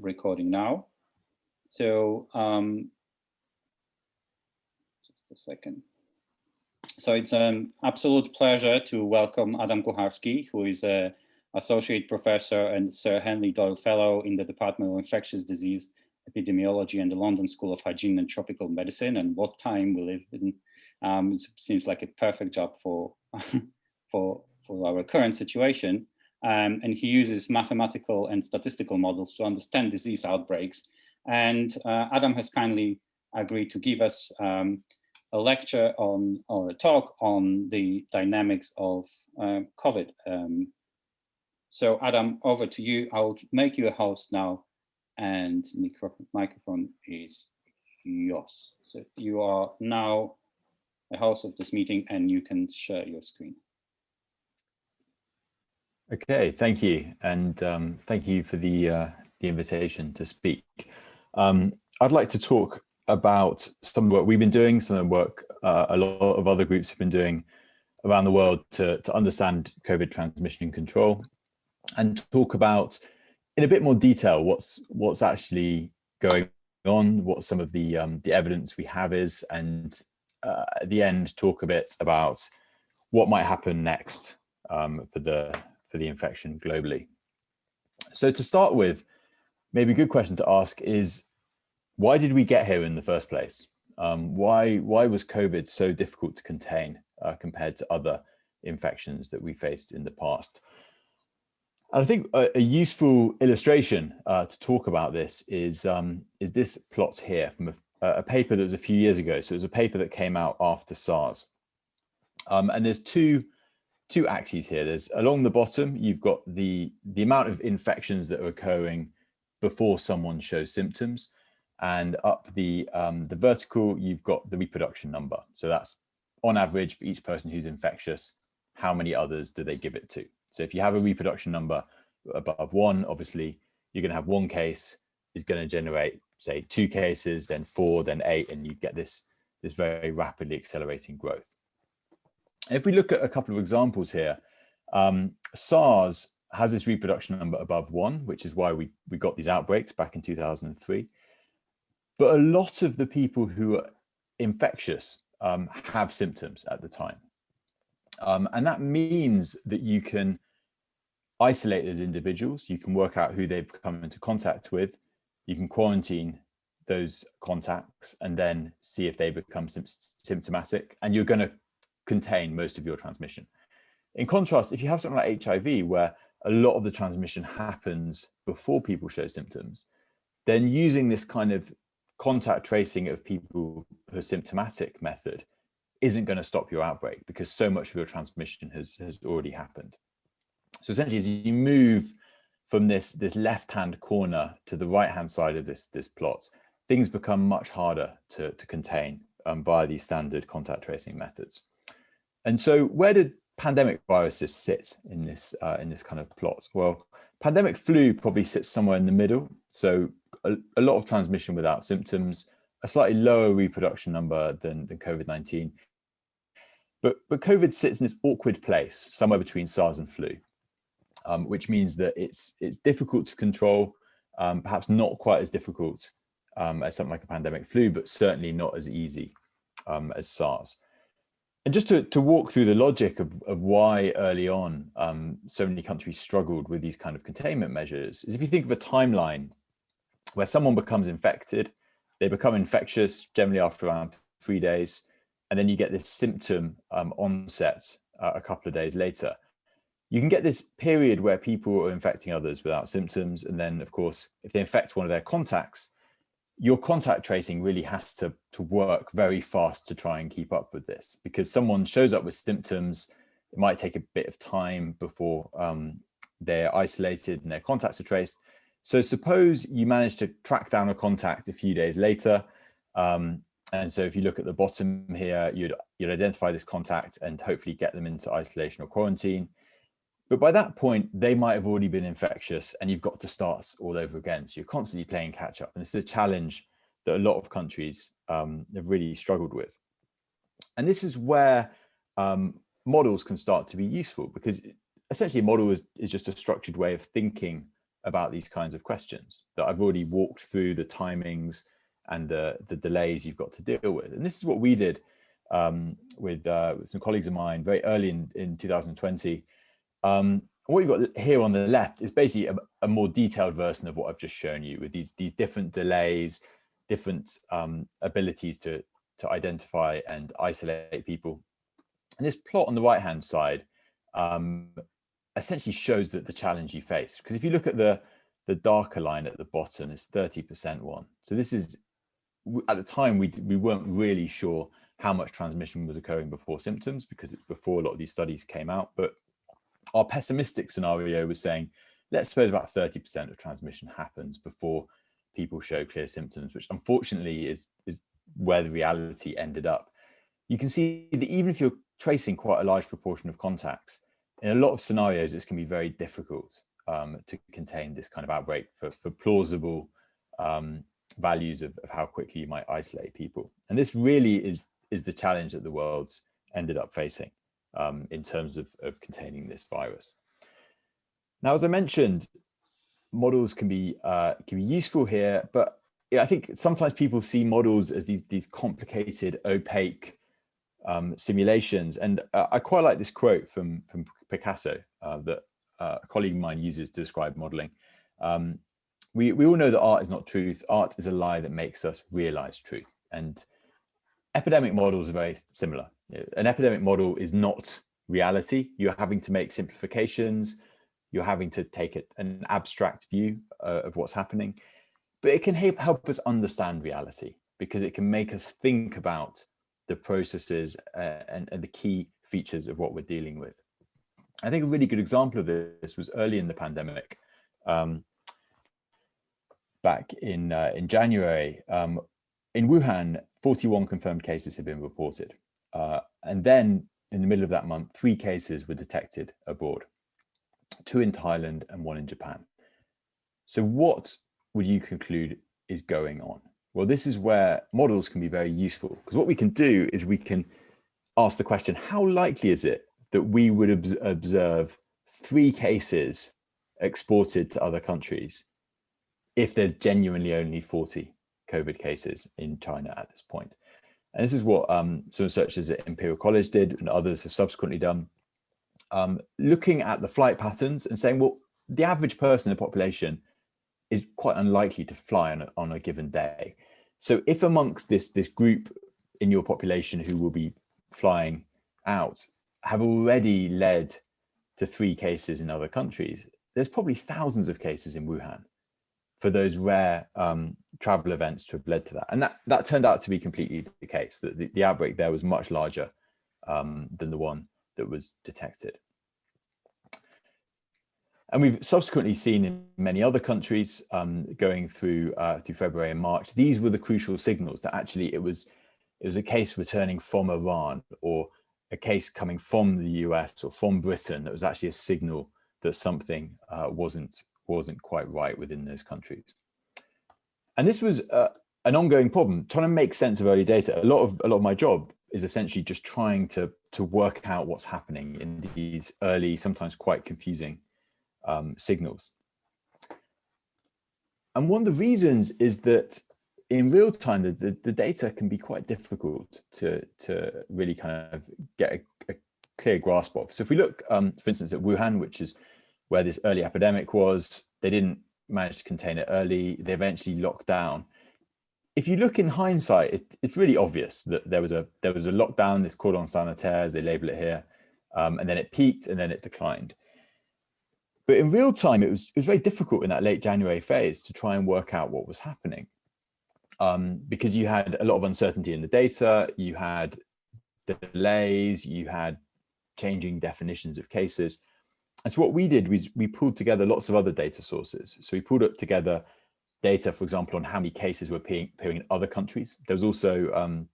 recording now. So just a second. So it's an absolute pleasure to welcome Adam Kucharski, who is an associate professor and Sir Henry Doyle Fellow in the Department of Infectious Disease Epidemiology and the London School of Hygiene and Tropical Medicine. And what time we live in, it seems like a perfect job for for our current situation. And he uses mathematical and statistical models to understand disease outbreaks. And Adam has kindly agreed to give us a lecture on, or a talk on the dynamics of COVID. So Adam, over to you. I'll make you a host now, and microphone is yours. So you are now a host of this meeting and you can share your screen. Okay, thank you. And thank you for the invitation to speak. I'd like to talk about some of the work we've been doing, some of the work a lot of other groups have been doing around the world to understand COVID transmission and control, and talk about in a bit more detail what's actually going on, what some of the evidence we have is, and at the end talk a bit about what might happen next for the infection globally. So to start with, maybe a good question to ask is, why did we get here in the first place? Why was COVID so difficult to contain compared to other infections that we faced in the past? And I think a useful illustration to talk about this is this plot here from a paper that was a few years ago. So it was a paper that came out after SARS. And there's two axes here. There's along the bottom, you've got the amount of infections that are occurring before someone shows symptoms. And up the vertical, you've got the reproduction number. So that's on average for each person who's infectious, how many others do they give it to? So if you have a reproduction number above 1, obviously you're going to have 1 case is going to generate, say, 2 cases, then 4, then 8, and you get this very rapidly accelerating growth. And if we look at a couple of examples here, SARS has this reproduction number above 1, which is why we got these outbreaks back in 2003. But a lot of the people who are infectious have symptoms at the time. And that means that you can isolate those individuals, you can work out who they've come into contact with, you can quarantine those contacts and then see if they become symptomatic, and you're going to contain most of your transmission. In contrast, if you have something like HIV, where a lot of the transmission happens before people show symptoms, then using this kind of contact tracing of people who are symptomatic method isn't going to stop your outbreak, because so much of your transmission has already happened. So essentially, as you move from this left-hand corner to the right-hand side of this plot, things become much harder to contain via these standard contact tracing methods. And so where did pandemic viruses sit in this kind of plot? Well, pandemic flu probably sits somewhere in the middle. So a lot of transmission without symptoms, a slightly lower reproduction number than COVID-19. But COVID sits in this awkward place, somewhere between SARS and flu, which means that it's difficult to control, perhaps not quite as difficult as something like a pandemic flu, but certainly not as easy as SARS. And just to walk through the logic of why early on so many countries struggled with these kind of containment measures, is if you think of a timeline where someone becomes infected, they become infectious generally after around 3 days, and then you get this symptom onset a couple of days later. You can get this period where people are infecting others without symptoms, and then of course, if they infect one of their contacts, your contact tracing really has to work very fast to try and keep up with this, because someone shows up with symptoms, it might take a bit of time before they're isolated and their contacts are traced. So suppose you manage to track down a contact a few days later, and so if you look at the bottom here, you'd identify this contact and hopefully get them into isolation or quarantine. But by that point, they might have already been infectious and you've got to start all over again. So you're constantly playing catch up. And this is a challenge that a lot of countries have really struggled with. And this is where models can start to be useful, because essentially a model is just a structured way of thinking about these kinds of questions, that I've already walked through the timings and the delays you've got to deal with. And this is what we did with some colleagues of mine very early in 2020. What you've got here on the left is basically a more detailed version of what I've just shown you, with these different delays, different abilities to identify and isolate people. And this plot on the right-hand side essentially shows that the challenge you face. Because if you look at the darker line at the bottom, is 30% one. So this is, at the time, we weren't really sure how much transmission was occurring before symptoms, because it's before a lot of these studies came out. But our pessimistic scenario was saying, let's suppose about 30% of transmission happens before people show clear symptoms, which unfortunately is where the reality ended up. You can see that even if you're tracing quite a large proportion of contacts, in a lot of scenarios, it's going to be very difficult to contain this kind of outbreak for plausible values of how quickly you might isolate people. And this really is the challenge that the world's ended up facing in terms of containing this virus. Now, as I mentioned, models can be useful here, but I think sometimes people see models as these complicated, opaque simulations. And I quite like this quote from Picasso that a colleague of mine uses to describe modeling. We all know that art is not truth. Art is a lie that makes us realize truth. And epidemic models are very similar. An epidemic model is not reality. You're having to make simplifications. You're having to take an abstract view of what's happening. But it can help us understand reality, because it can make us think about the processes and the key features of what we're dealing with. I think a really good example of this was early in the pandemic. Back in January, in Wuhan, 41 confirmed cases had been reported. And then in the middle of that month, 3 cases were detected abroad, 2 in Thailand and 1 in Japan. So what would you conclude is going on? Well, this is where models can be very useful, because what we can do is we can ask the question, how likely is it that we would observe 3 cases exported to other countries if there's genuinely only 40 COVID cases in China at this point? And this is what some researchers at Imperial College did, and others have subsequently done, looking at the flight patterns and saying, well, the average person in the population is quite unlikely to fly on a given day. So if amongst this group in your population who will be flying out have already led to 3 cases in other countries, there's probably thousands of cases in Wuhan for those rare travel events to have led to that. And that turned out to be completely the case, that the outbreak there was much larger than the one that was detected. And we've subsequently seen in many other countries going through February and March, these were the crucial signals that actually it was a case returning from Iran, or a case coming from the US or from Britain, that was actually a signal that something wasn't quite right within those countries. And this was an ongoing problem, trying to make sense of early data. A lot of my job is essentially just trying to work out what's happening in these early, sometimes quite confusing signals. And one of the reasons is that in real time, the data can be quite difficult to really kind of get a clear grasp of. So if we look, for instance, at Wuhan, which is where this early epidemic was, they didn't manage to contain it early. They eventually locked down. If you look in hindsight, it's really obvious that there was a lockdown, this cordon sanitaire, as they label it here, and then it peaked and then it declined. But in real time, it was very difficult in that late January phase to try and work out what was happening, because you had a lot of uncertainty in the data, you had delays, you had changing definitions of cases. And so what we did was we pulled together lots of other data sources. So we pulled up together data, for example, on how many cases were appearing in other countries. There was also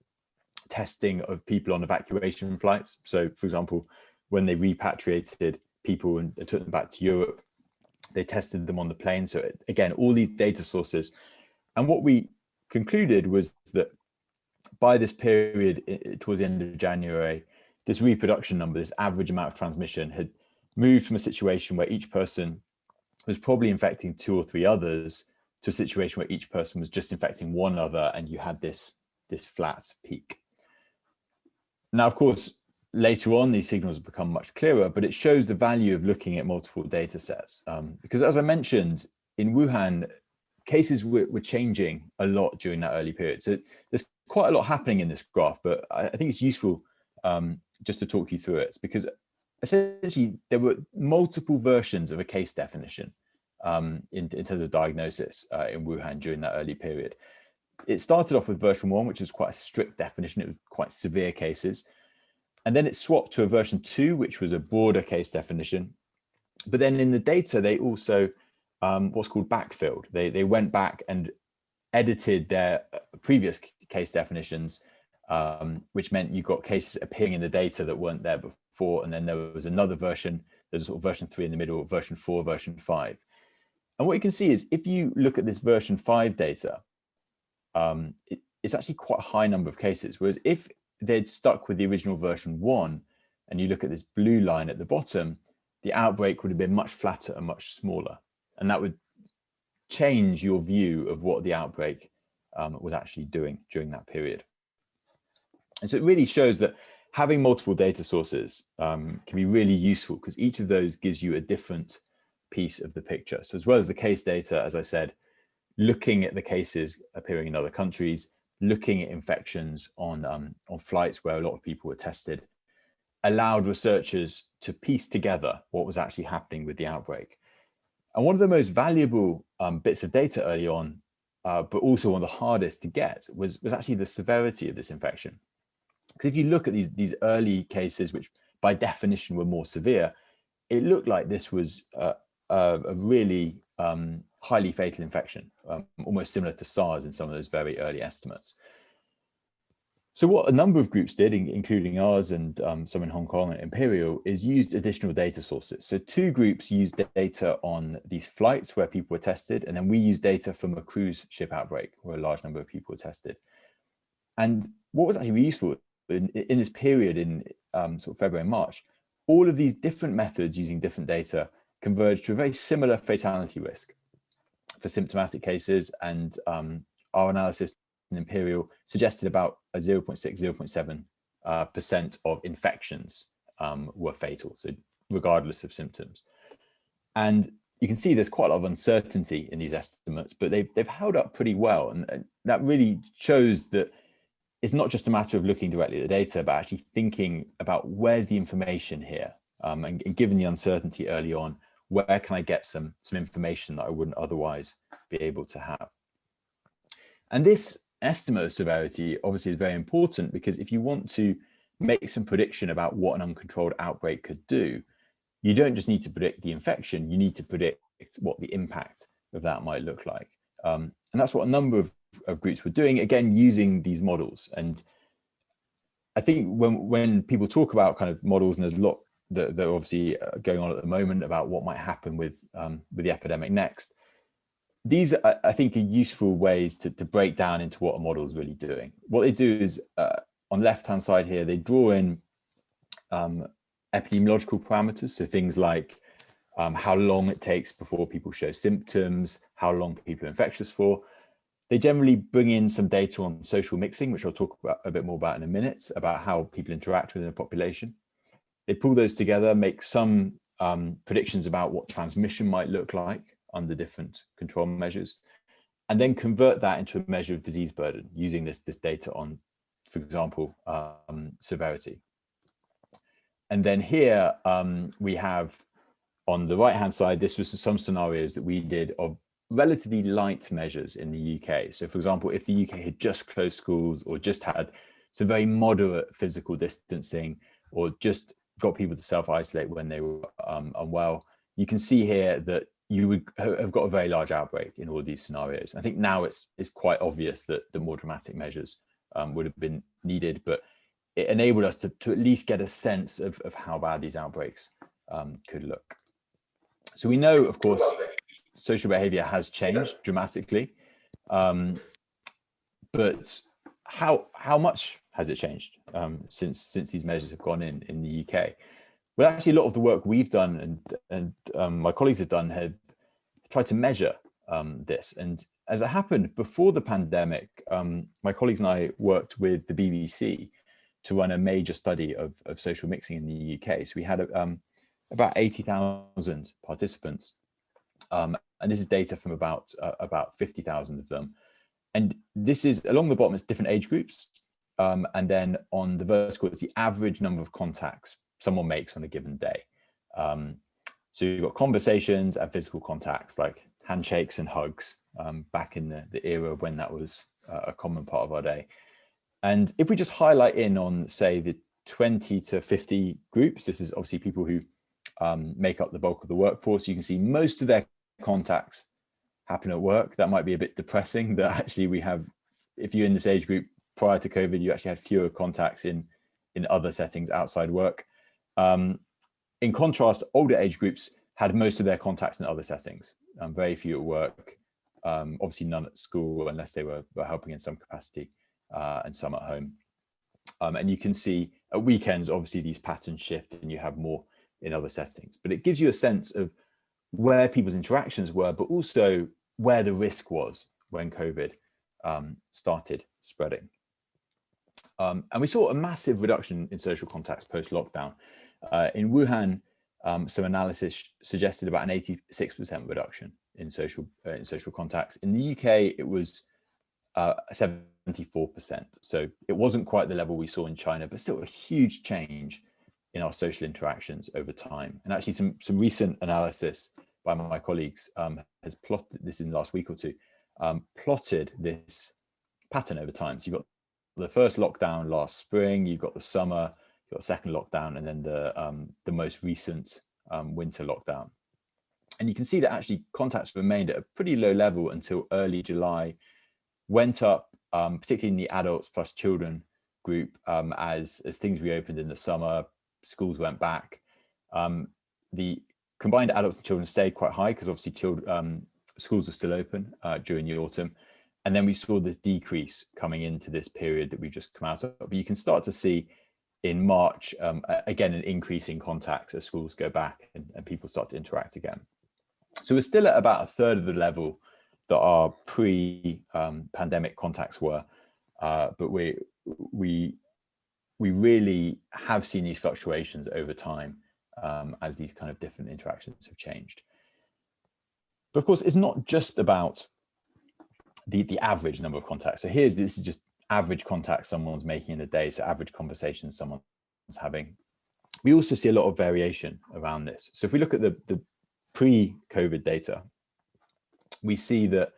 testing of people on evacuation flights. So, for example, when they repatriated people and took them back to Europe, they tested them on the plane. So again, all these data sources. And what we concluded was that by this period, towards the end of January, this reproduction number, this average amount of transmission, had moved from a situation where each person was probably infecting 2 or 3 others, to a situation where each person was just infecting one other, and you had this flat peak. Now, of course, later on, these signals have become much clearer, but it shows the value of looking at multiple data sets. Because as I mentioned, in Wuhan, cases were changing a lot during that early period. So there's quite a lot happening in this graph, but I think it's useful just to talk you through it, because essentially there were multiple versions of a case definition in terms of diagnosis in Wuhan during that early period. It started off with version 1, which was quite a strict definition. It was quite severe cases. And then it swapped to a version 2, which was a broader case definition. But then in the data, they also what's called backfilled. They went back and edited their previous case definitions, which meant you got cases appearing in the data that weren't there before. And then there was another version. There's a sort of version 3 in the middle, version 4, version 5. And what you can see is if you look at this version 5 data, it's actually quite a high number of cases. Whereas if they'd stuck with the original version 1, and you look at this blue line at the bottom, the outbreak would have been much flatter and much smaller. And that would change your view of what the outbreak was actually doing during that period. And so it really shows that having multiple data sources can be really useful, because each of those gives you a different piece of the picture. So as well as the case data, as I said, looking at the cases appearing in other countries, looking at infections on flights where a lot of people were tested, allowed researchers to piece together what was actually happening with the outbreak. And one of the most valuable bits of data early on, but also one of the hardest to get, was actually the severity of this infection. Because if you look at these early cases, which by definition were more severe, it looked like this was a really highly fatal infection, almost similar to SARS in some of those very early estimates. So what a number of groups did, including ours and some in Hong Kong and Imperial, is used additional data sources. So 2 groups used data on these flights where people were tested, and then we used data from a cruise ship outbreak where a large number of people were tested. And what was actually useful in this period in sort of February and March, all of these different methods using different data converged to a very similar fatality risk for symptomatic cases, and our analysis in Imperial suggested about a 0.6, 0.7% of infections were fatal, so regardless of symptoms. And you can see there's quite a lot of uncertainty in these estimates, but they've held up pretty well, and that really shows that it's not just a matter of looking directly at the data, but actually thinking about where's the information here, and given the uncertainty early on, where can I get some information that I wouldn't otherwise be able to have? And this estimate of severity obviously is very important, because if you want to make some prediction about what an uncontrolled outbreak could do, you don't just need to predict the infection, you need to predict what the impact of that might look like. And that's what a number of groups were doing, again, using these models. And I think when people talk about kind of models, and there's a lot that are obviously going on at the moment about what might happen with the epidemic next, these I think are useful ways to break down into what a model is really doing. What they do is on the left-hand side here, they draw in epidemiological parameters, so things like how long it takes before people show symptoms, how long people are infectious for. They generally bring in some data on social mixing, which I'll talk about a bit more about in a minute, about how people interact within a population. They pull those together, make some predictions about what transmission might look like under different control measures, and then convert that into a measure of disease burden using this data on, for example, severity. And then here we have on the right-hand side, this was some scenarios that we did of relatively light measures in the UK. So for example, if the UK had just closed schools, or just had some very moderate physical distancing, or just got people to self-isolate when they were unwell, you can see here that you would have got a very large outbreak in all of these scenarios. I think now it's quite obvious that the more dramatic measures would have been needed, but it enabled us to at least get a sense of how bad these outbreaks could look. So we know, of course, social behavior has changed dramatically, but how much has it changed since these measures have gone in the UK? Well, actually, a lot of the work we've done and my colleagues have done tried to measure this. And as it happened before the pandemic, my colleagues and I worked with the BBC to run a major study of social mixing in the UK. So we had about 80,000 participants. And this is data from about 50,000 of them. And this is along the bottom, it's different age groups. And then on the vertical, it's the average number of contacts someone makes on a given day. So you've got conversations and physical contacts like handshakes and hugs back in the era when that was a common part of our day. And if we just highlight in on, say, the 20 to 50 groups, this is obviously people who make up the bulk of the workforce. You can see most of their contacts happen at work. That might be a bit depressing that actually we have, if you're in this age group prior to COVID, you actually had fewer contacts in other settings outside work. In contrast, older age groups had most of their contacts in other settings, very few at work, obviously none at school unless they were helping in some capacity, and some at home. And you can see at weekends, obviously these patterns shift and you have more in other settings, but it gives you a sense of where people's interactions were, but also where the risk was when COVID started spreading. And we saw a massive reduction in social contacts post-lockdown. In Wuhan, some analysis suggested about an 86% reduction in social contacts. In the UK, it was 74%. So it wasn't quite the level we saw in China, but still a huge change in our social interactions over time. And actually some recent analysis by my colleagues has plotted this in the last week or two, plotted this pattern over time. So you've got the first lockdown last spring, you've got the summer, you've got the second lockdown, and then the most recent winter lockdown. And you can see that actually contacts remained at a pretty low level until early July, went up, particularly in the adults plus children group, as things reopened in the summer, schools went back. The combined adults and children stayed quite high because obviously schools were still open during the autumn. And then we saw this decrease coming into this period that we've just come out of. But you can start to see in March, again, an increase in contacts as schools go back and people start to interact again. So we're still at about a third of the level that our pre-pandemic contacts were, but we really have seen these fluctuations over time as these kind of different interactions have changed. But of course, it's not just about the average number of contacts. So this is just average contacts someone's making in a day, so average conversations someone's having. We also see a lot of variation around this. So if we look at the pre-COVID data, we see that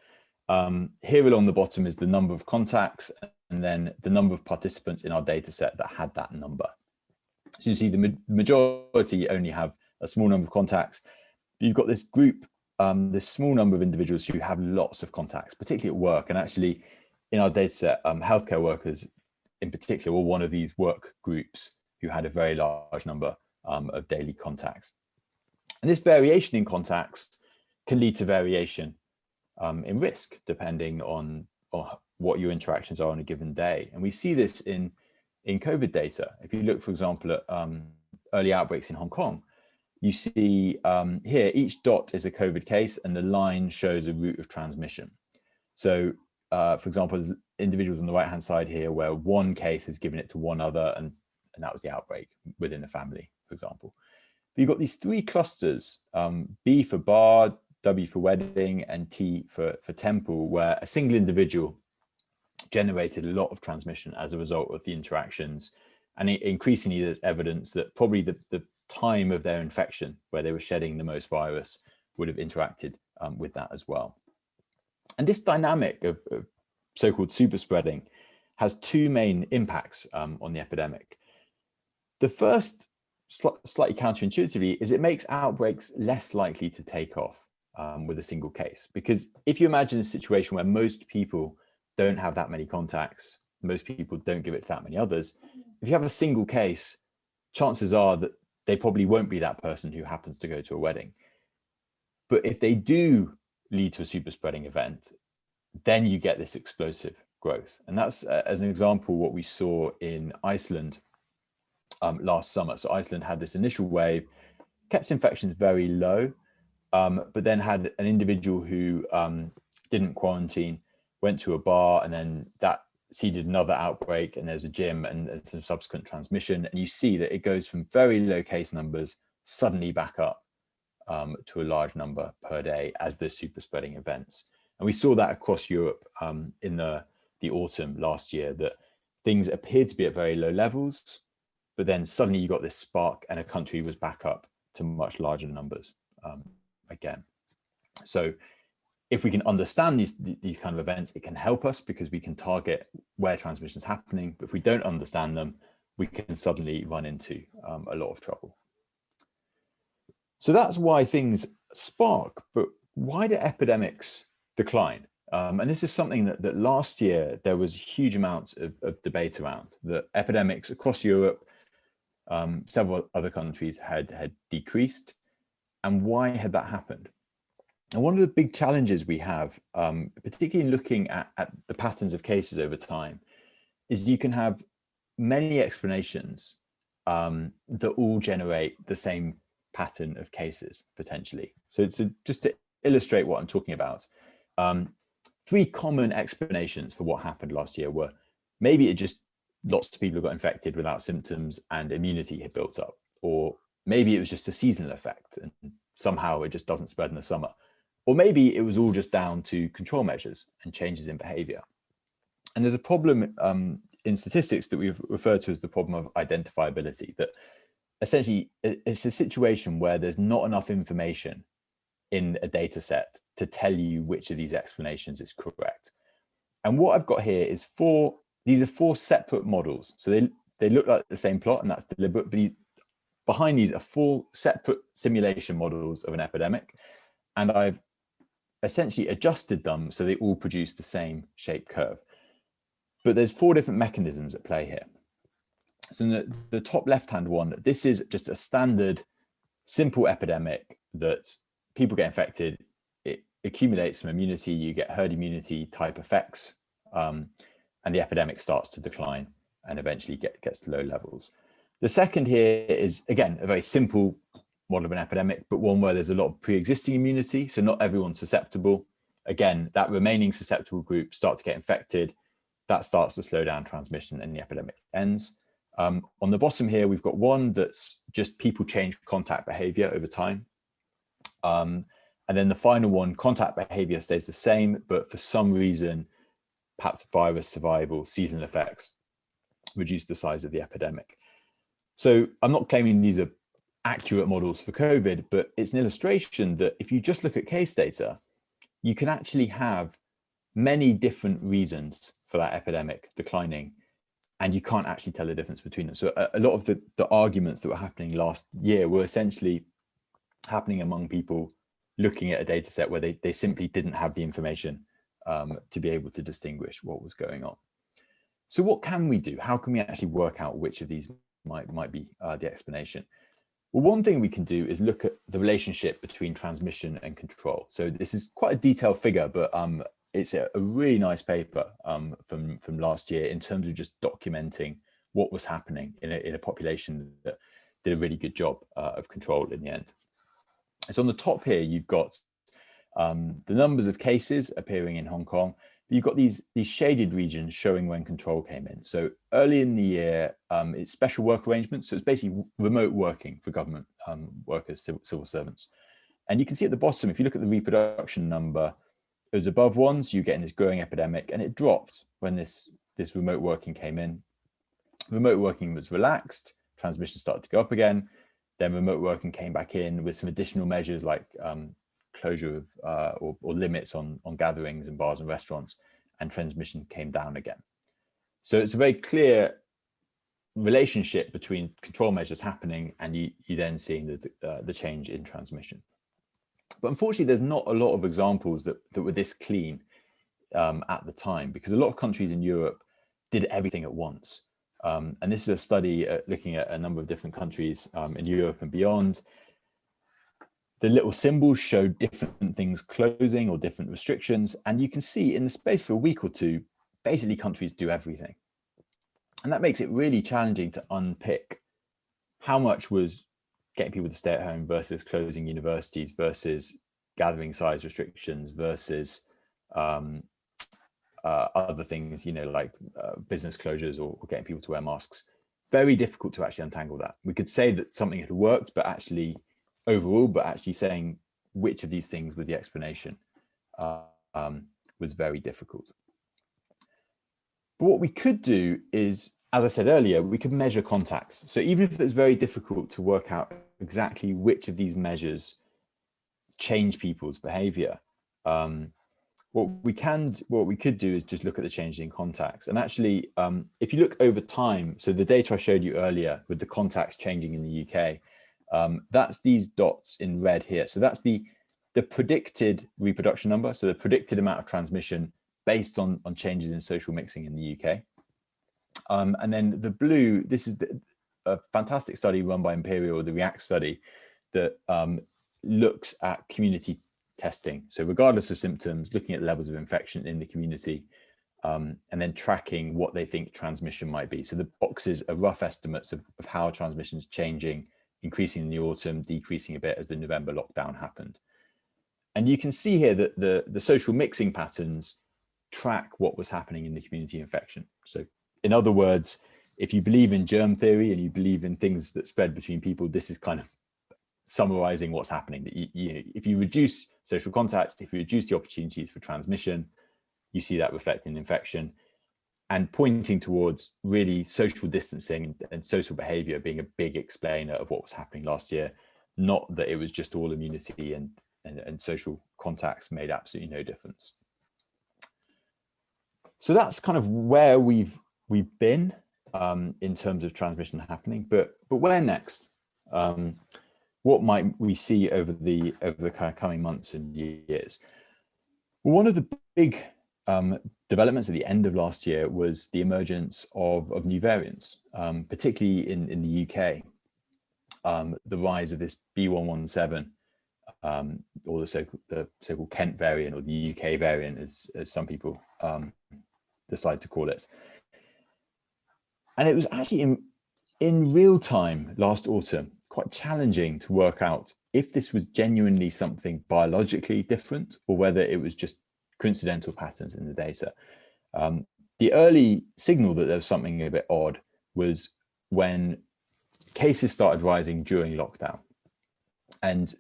here along the bottom is the number of contacts and then the number of participants in our data set that had that number. So you see the majority only have a small number of contacts. You've got this group, this small number of individuals who have lots of contacts, particularly at work. And actually in our data set, healthcare workers in particular were one of these work groups who had a very large number of daily contacts. And this variation in contacts can lead to variation in risk, depending on what your interactions are on a given day. And we see this in COVID data. If you look, for example, at early outbreaks in Hong Kong, you see here, each dot is a COVID case and the line shows a route of transmission. So, for example, there's individuals on the right-hand side here where one case has given it to one other and that was the outbreak within a family, for example. But you've got these three clusters, B for bar, W for wedding, and T for temple, where a single individual generated a lot of transmission as a result of the interactions. And increasingly there's evidence that probably the time of their infection, where they were shedding the most virus, would have interacted with that as well. And this dynamic of so-called super spreading has two main impacts on the epidemic. The first, slightly counterintuitively, is it makes outbreaks less likely to take off with a single case. Because if you imagine a situation where most people don't have that many contacts, most people don't give it to that many others, if you have a single case, chances are that they probably won't be that person who happens to go to a wedding. But if they do lead to a super spreading event, then you get this explosive growth. And that's, as an example, what we saw in Iceland last summer. So Iceland had this initial wave, kept infections very low, but then had an individual who didn't quarantine, went to a bar, and then that seeded another outbreak, and there's a gym and some subsequent transmission. And you see that it goes from very low case numbers suddenly back up to a large number per day as the super spreading events. And we saw that across Europe in the autumn last year, that things appeared to be at very low levels, but then suddenly you got this spark and a country was back up to much larger numbers again. So if we can understand these kind of events, it can help us because we can target where transmission is happening. But if we don't understand them, we can suddenly run into a lot of trouble. So that's why things spark, but why do epidemics decline? And this is something that last year there was huge amounts of debate around. That epidemics across Europe, several other countries had decreased. And why had that happened? And one of the big challenges we have, particularly looking at the patterns of cases over time, is you can have many explanations that all generate the same pattern of cases potentially. So just to illustrate what I'm talking about, three common explanations for what happened last year were maybe it just lots of people got infected without symptoms and immunity had built up, or maybe it was just a seasonal effect and somehow it just doesn't spread in the summer. Or maybe it was all just down to control measures and changes in behavior. And there's a problem in statistics that we've referred to as the problem of identifiability, that essentially it's a situation where there's not enough information in a data set to tell you which of these explanations is correct. And what I've got here is these are four separate models. So they look like the same plot, and that's deliberate, but behind these are four separate simulation models of an epidemic. And I've essentially adjusted them so they all produce the same shape curve. But there's four different mechanisms at play here. So in the top left-hand one, this is just a standard simple epidemic that people get infected, it accumulates some immunity, you get herd immunity type effects, and the epidemic starts to decline and eventually gets to low levels. The second here is, again, a very simple model of an epidemic, but one where there's a lot of pre-existing immunity, so not everyone's susceptible. Again, that remaining susceptible group start to get infected, that starts to slow down transmission and the epidemic ends. On the bottom here, we've got one that's just people change contact behavior over time. And then the final one, contact behavior stays the same, but for some reason, perhaps virus survival, seasonal effects, reduce the size of the epidemic. So I'm not claiming these are accurate models for COVID, but it's an illustration that if you just look at case data, you can actually have many different reasons for that epidemic declining, and you can't actually tell the difference between them. So a lot of the arguments that were happening last year were essentially happening among people looking at a data set where they simply didn't have the information to be able to distinguish what was going on. So what can we do? How can we actually work out which of these might be the explanation? Well, one thing we can do is look at the relationship between transmission and control. So this is quite a detailed figure, but it's a really nice paper from last year in terms of just documenting what was happening in a population that did a really good job of control in the end. So on the top here, you've got the numbers of cases appearing in Hong Kong. You've got these shaded regions showing when control came in. So early in the year, it's special work arrangements. So it's basically remote working for government workers, civil servants. And you can see at the bottom, if you look at the reproduction number, it was above one, so you're getting this growing epidemic, and it dropped when this remote working came in. Remote working was relaxed, transmission started to go up again. Then remote working came back in with some additional measures like closure of or limits on gatherings in bars and restaurants, and transmission came down again. So it's a very clear relationship between control measures happening and you then seeing the change in transmission. But unfortunately, there's not a lot of examples that were this clean at the time, because a lot of countries in Europe did everything at once. And this is a study looking at a number of different countries in Europe and beyond. The little symbols show different things closing or different restrictions. And you can see in the space for a week or two, basically countries do everything. And that makes it really challenging to unpick how much was getting people to stay at home versus closing universities versus gathering size restrictions versus other things, like business closures or getting people to wear masks. Very difficult to actually untangle that. We could say that something had worked, but actually saying which of these things was the explanation was very difficult. But what we could do is, as I said earlier, we could measure contacts. So even if it's very difficult to work out exactly which of these measures change people's behavior, what we could do is just look at the change in contacts. And actually, if you look over time, so the data I showed you earlier with the contacts changing in the UK, that's these dots in red here. So that's the predicted reproduction number, so the predicted amount of transmission based on changes in social mixing in the UK. And then the blue, this is a fantastic study run by Imperial, the REACT study, that looks at community testing. So regardless of symptoms, looking at levels of infection in the community, and then tracking what they think transmission might be. So the boxes are rough estimates of how transmission is changing, increasing in the autumn, decreasing a bit as the November lockdown happened. And you can see here that the social mixing patterns track what was happening in the community infection. So in other words, if you believe in germ theory and you believe in things that spread between people, this is kind of summarizing what's happening. That if you reduce social contact, if you reduce the opportunities for transmission, you see that reflecting infection, and pointing towards really social distancing and social behavior being a big explainer of what was happening last year, not that it was just all immunity and social contacts made absolutely no difference. So that's kind of where we've been in terms of transmission happening, but where next? What might we see over the kind of coming months and years? Well, one of the big developments at the end of last year was the emergence of new variants, particularly in the UK. The rise of this B117, or the so-called Kent variant, or the UK variant, as some people decide to call it. And it was actually in real time last autumn quite challenging to work out if this was genuinely something biologically different or whether it was just coincidental patterns in the data. The early signal that there was something a bit odd was when cases started rising during lockdown. And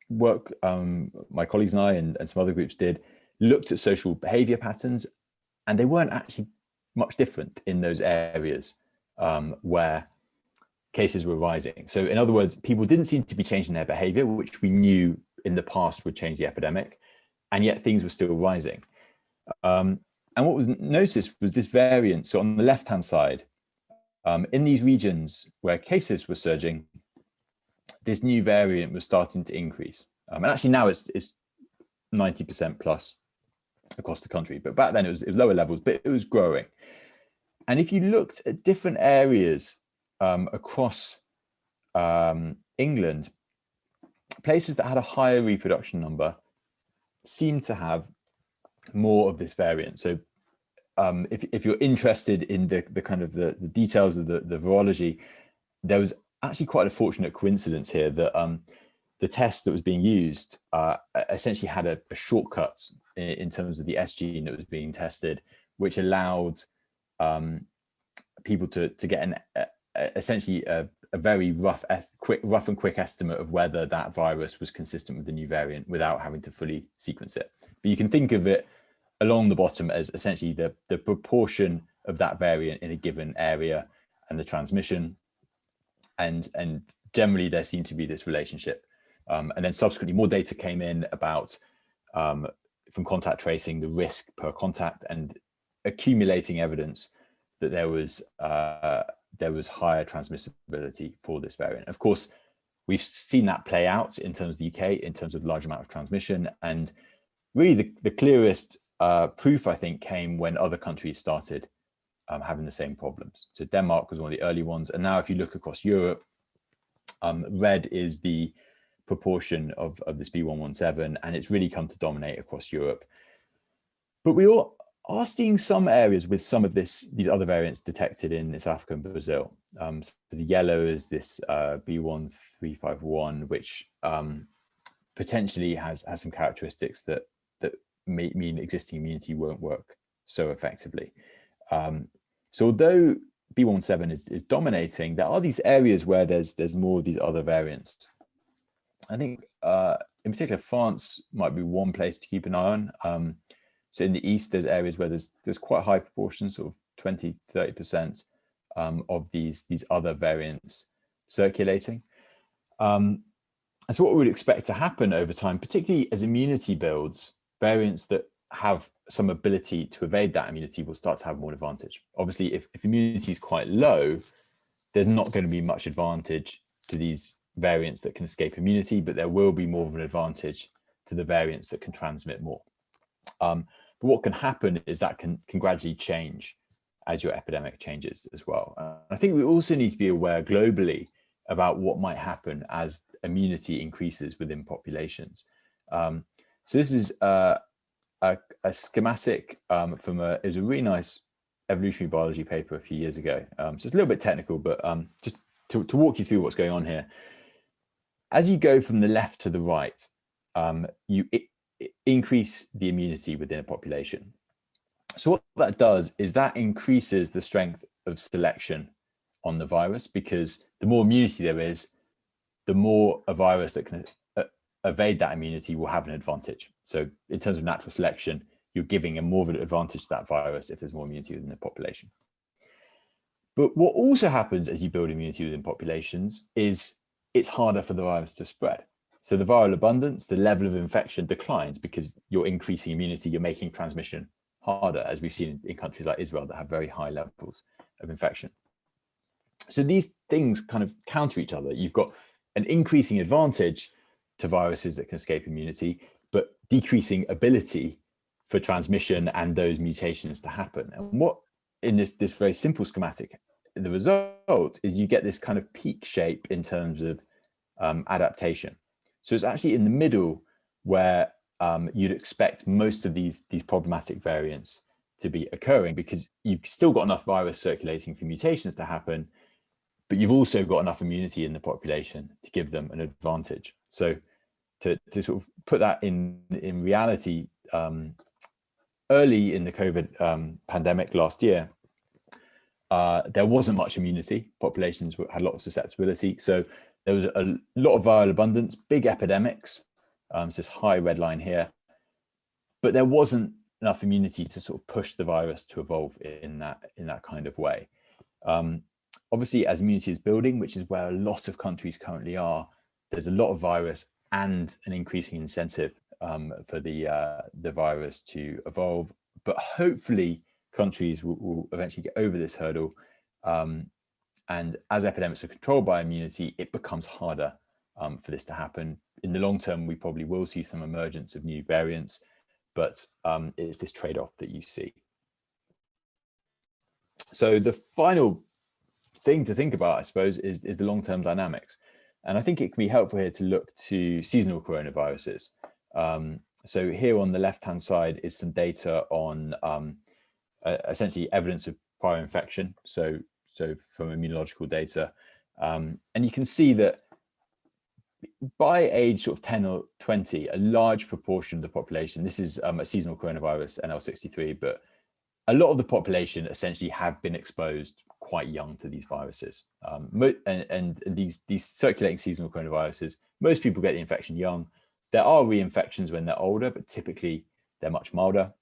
work my colleagues and I and some other groups did looked at social behavior patterns, and they weren't actually much different in those areas where cases were rising. So in other words, people didn't seem to be changing their behavior, which we knew in the past would change the epidemic, and yet things were still rising. And what was noticed was this variant. So on the left-hand side, in these regions where cases were surging, this new variant was starting to increase. And actually now it's 90% plus across the country, but back then it was lower levels, but it was growing. And if you looked at different areas across England, places that had a higher reproduction number seemed to have more of this variant. So if you're interested in the kind of the details of the virology, there was actually quite a fortunate coincidence here that the test that was being used essentially had a shortcut in terms of the S gene that was being tested, which allowed people to get essentially a very rough and quick estimate of whether that virus was consistent with the new variant without having to fully sequence it. But you can think of it along the bottom as essentially the proportion of that variant in a given area and the transmission. And generally there seemed to be this relationship. And then subsequently more data came in about from contact tracing, the risk per contact, and accumulating evidence that there was higher transmissibility for this variant. Of course, we've seen that play out in terms of the UK, in terms of the large amount of transmission. And really the clearest proof, I think, came when other countries started having the same problems. So Denmark was one of the early ones. And now if you look across Europe, red is the proportion of this B117, and it's really come to dominate across Europe. But we are seeing some areas with some of these other variants detected in South Africa and Brazil. So the yellow is this B1351, which potentially has some characteristics that may mean existing immunity won't work so effectively. So although B17 is dominating, there are these areas where there's more of these other variants. I think in particular, France might be one place to keep an eye on. So in the East, there's areas where there's quite a high proportion, sort of 20, 30% of these other variants circulating. And so what we would expect to happen over time, particularly as immunity builds, variants that have some ability to evade that immunity will start to have more advantage. Obviously, if immunity is quite low, there's not going to be much advantage to these variants that can escape immunity, but there will be more of an advantage to the variants that can transmit more. But what can happen is that can gradually change as your epidemic changes as well. I think we also need to be aware globally about what might happen as immunity increases within populations. So this is a schematic from it was a really nice evolutionary biology paper a few years ago. So it's a little bit technical, but just to walk you through what's going on here. As you go from the left to the right, you increase the immunity within a population. So what that does is that increases the strength of selection on the virus, because the more immunity there is, the more a virus that can evade that immunity will have an advantage. So in terms of natural selection, you're giving a more of an advantage to that virus if there's more immunity within the population. But what also happens as you build immunity within populations is it's harder for the virus to spread. So the viral abundance, the level of infection declines because you're increasing immunity, you're making transmission harder, as we've seen in countries like Israel that have very high levels of infection. So these things kind of counter each other. You've got an increasing advantage to viruses that can escape immunity, but decreasing ability for transmission and those mutations to happen. And what in this very simple schematic, the result is you get this kind of peak shape in terms of adaptation. So it's actually in the middle where you'd expect most of these problematic variants to be occurring, because you've still got enough virus circulating for mutations to happen, but you've also got enough immunity in the population to give them an advantage. So to sort of put that in reality, early in the COVID pandemic last year, there wasn't much immunity. Populations had a lot of susceptibility. So there was a lot of viral abundance, big epidemics. So this high red line here, but there wasn't enough immunity to sort of push the virus to evolve in that kind of way. Obviously, as immunity is building, which is where a lot of countries currently are, there's a lot of virus and an increasing incentive for the virus to evolve. But hopefully, countries will eventually get over this hurdle. And as epidemics are controlled by immunity, it becomes harder for this to happen. In the long term, we probably will see some emergence of new variants, but it's this trade-off that you see. So the final thing to think about, I suppose, is the long-term dynamics. And I think it can be helpful here to look to seasonal coronaviruses. So here on the left-hand side is some data on essentially evidence of prior infection. So from immunological data. And you can see that by age sort of 10 or 20, a large proportion of the population, this is a seasonal coronavirus, NL63, but a lot of the population essentially have been exposed quite young to these viruses. And these circulating seasonal coronaviruses, most people get the infection young. There are reinfections when they're older, but typically they're much milder.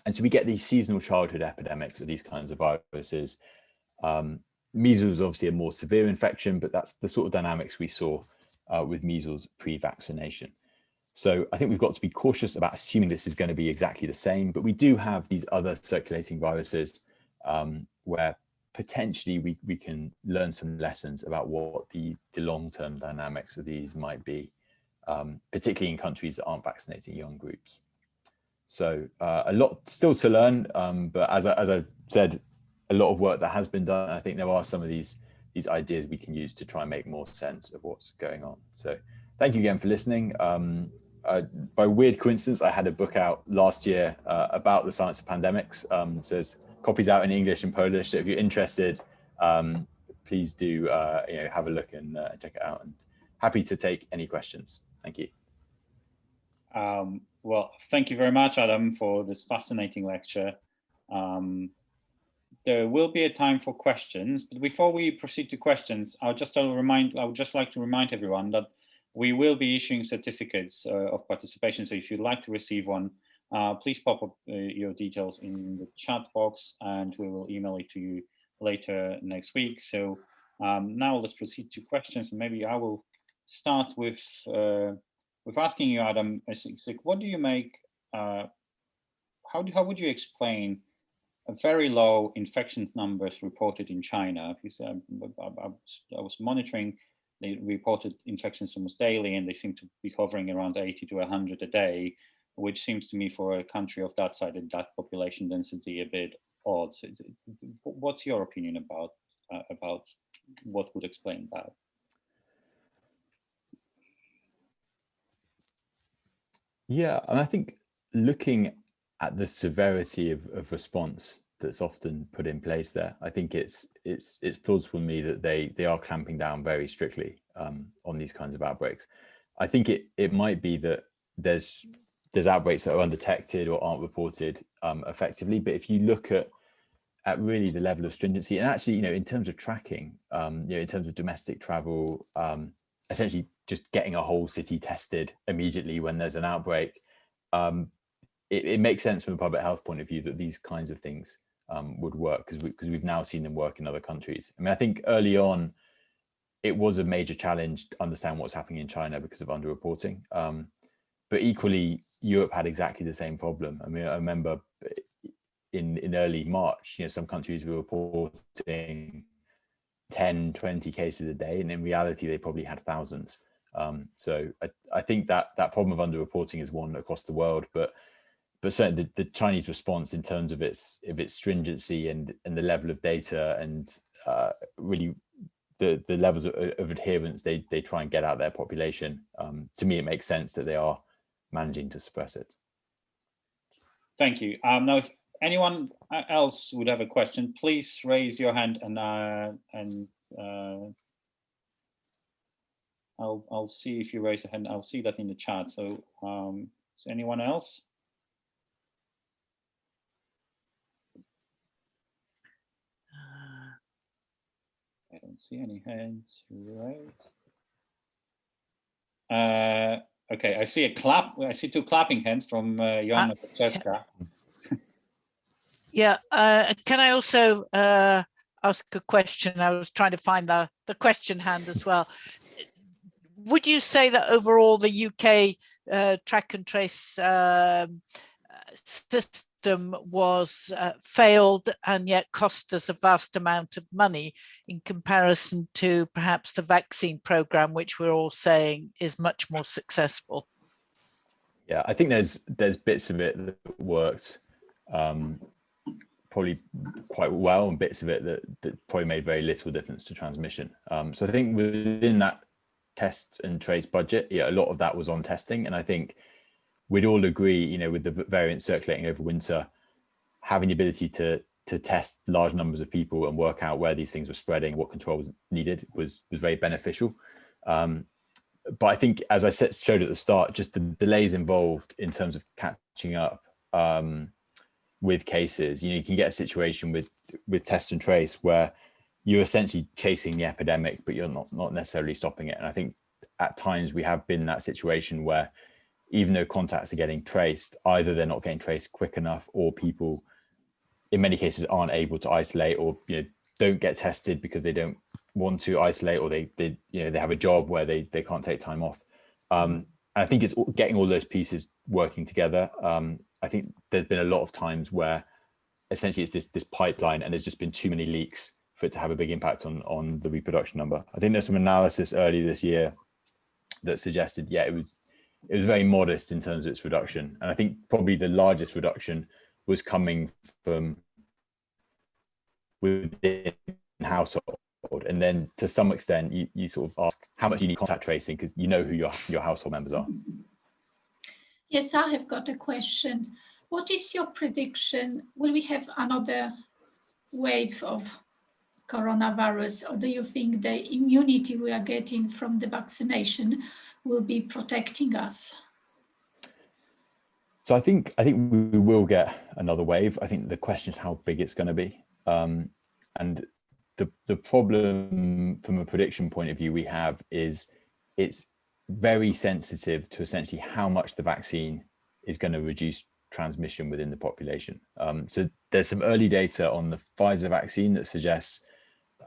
And so we get these seasonal childhood epidemics of these kinds of viruses. Measles is obviously a more severe infection, but that's the sort of dynamics we saw with measles pre-vaccination. So I think we've got to be cautious about assuming this is going to be exactly the same, but we do have these other circulating viruses where potentially we can learn some lessons about what the long-term dynamics of these might be, particularly in countries that aren't vaccinating young groups. So a lot still to learn, but as I've said, a lot of work that has been done. I think there are some of these ideas we can use to try and make more sense of what's going on. So thank you again for listening. by weird coincidence, I had a book out last year about the science of pandemics. So there's copies out in English and Polish. So if you're interested, please do have a look and check it out. And happy to take any questions. Thank you. Well, thank you very much, Adam, for this fascinating lecture. There will be a time for questions, but before we proceed to questions, I would just like to remind everyone that we will be issuing certificates of participation. So if you'd like to receive one, please pop up your details in the chat box and we will email it to you later next week. So now let's proceed to questions, and maybe I will start with asking you, Adam, what do you make, how would you explain a very low infection numbers reported in China? Because I was monitoring, they reported infections almost daily, and they seem to be hovering around 80 to 100 a day, which seems to me for a country of that size and that population density a bit odd. So what's your opinion about what would explain that? Yeah, and I think looking at the severity of response that's often put in place there, I think it's plausible to me that they are clamping down very strictly on these kinds of outbreaks. I think it might be that there's outbreaks that are undetected or aren't reported effectively, but if you look at really the level of stringency, and actually, in terms of tracking, in terms of domestic travel, essentially just getting a whole city tested immediately when there's an outbreak, it makes sense from a public health point of view that these kinds of things would work, because we've now seen them work in other countries. I mean, I think early on, it was a major challenge to understand what's happening in China because of underreporting. But equally, Europe had exactly the same problem. I mean, I remember in early March, some countries were reporting 10, 20 cases a day, and in reality, they probably had thousands. So I think that problem of underreporting is one across the world, but certainly the Chinese response in terms of its stringency and the level of data and really the levels of adherence they try and get out their population, to me, it makes sense that they are managing to suppress it. Thank you. Now, if anyone else would have a question, please raise your hand, and I'll see if you raise a hand. I'll see that in the chat. So, is anyone else? I don't see any hands raised. Okay, I see a clap. I see two clapping hands from Joanna Kucharski. Yeah, can I also ask a question? I was trying to find the question hand as well. Would you say that overall the UK track and trace system was failed and yet cost us a vast amount of money in comparison to perhaps the vaccine program, which we're all saying is much more successful? Yeah, I think there's bits of it that worked probably quite well, and bits of it that probably made very little difference to transmission. So I think within that test and trace budget, a lot of that was on testing, and I think we'd all agree, with the variants circulating over winter, having the ability to test large numbers of people and work out where these things were spreading, what control was needed, was very beneficial. But I think, as I showed at the start, just the delays involved in terms of catching up with cases. You can get a situation with test and trace where you're essentially chasing the epidemic, but you're not necessarily stopping it. And I think at times we have been in that situation where even though contacts are getting traced, either they're not getting traced quick enough, or people in many cases aren't able to isolate, or don't get tested because they don't want to isolate, or they have a job where they can't take time off. And I think it's getting all those pieces working together. I think there's been a lot of times where essentially it's this pipeline, and there's just been too many leaks for it to have a big impact on the reproduction number. I think there's some analysis early this year that suggested, it was very modest in terms of its reduction. And I think probably the largest reduction was coming from within household. And then to some extent, you sort of ask how much you need contact tracing, because you know who your household members are. Yes, I have got a question. What is your prediction? Will we have another wave of coronavirus, or do you think the immunity we are getting from the vaccination will be protecting us? So I think we will get another wave. I think the question is how big it's going to be. And the problem from a prediction point of view we have is it's very sensitive to essentially how much the vaccine is going to reduce transmission within the population. So there's some early data on the Pfizer vaccine that suggests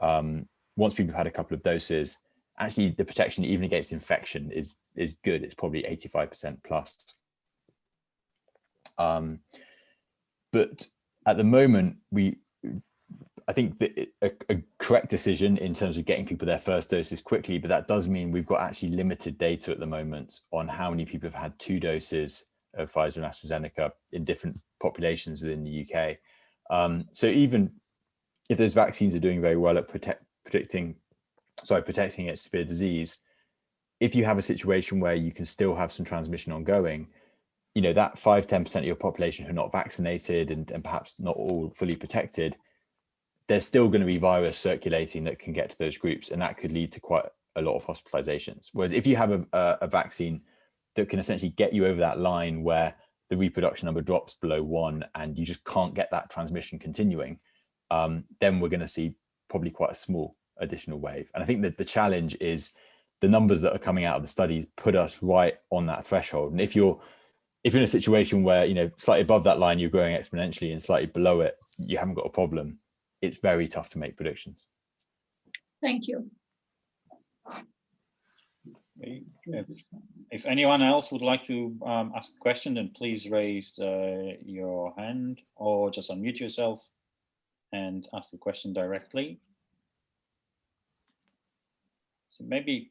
once people have had a couple of doses, actually the protection even against infection is good. It's probably 85% plus. But at the moment, I think that a correct decision in terms of getting people their first doses quickly, but that does mean we've got actually limited data at the moment on how many people have had 2 doses of Pfizer and AstraZeneca in different populations within the UK. So even if those vaccines are doing very well at protecting against severe disease, if you have a situation where you can still have some transmission ongoing, you know, that 5-10% of your population who are not vaccinated and perhaps not all fully protected, there's still going to be virus circulating that can get to those groups, and that could lead to quite a lot of hospitalizations. Whereas if you have a vaccine that can essentially get you over that line where the reproduction number drops below 1 and you just can't get that transmission continuing, then we're going to see probably quite a small additional wave. And I think that the challenge is the numbers that are coming out of the studies put us right on that threshold. And if you're in a situation where, you know, slightly above that line, you're growing exponentially, and slightly below it, you haven't got a problem, it's very tough to make predictions. Thank you. If anyone else would like to ask a question, then please raise your hand or just unmute yourself and ask the question directly. So maybe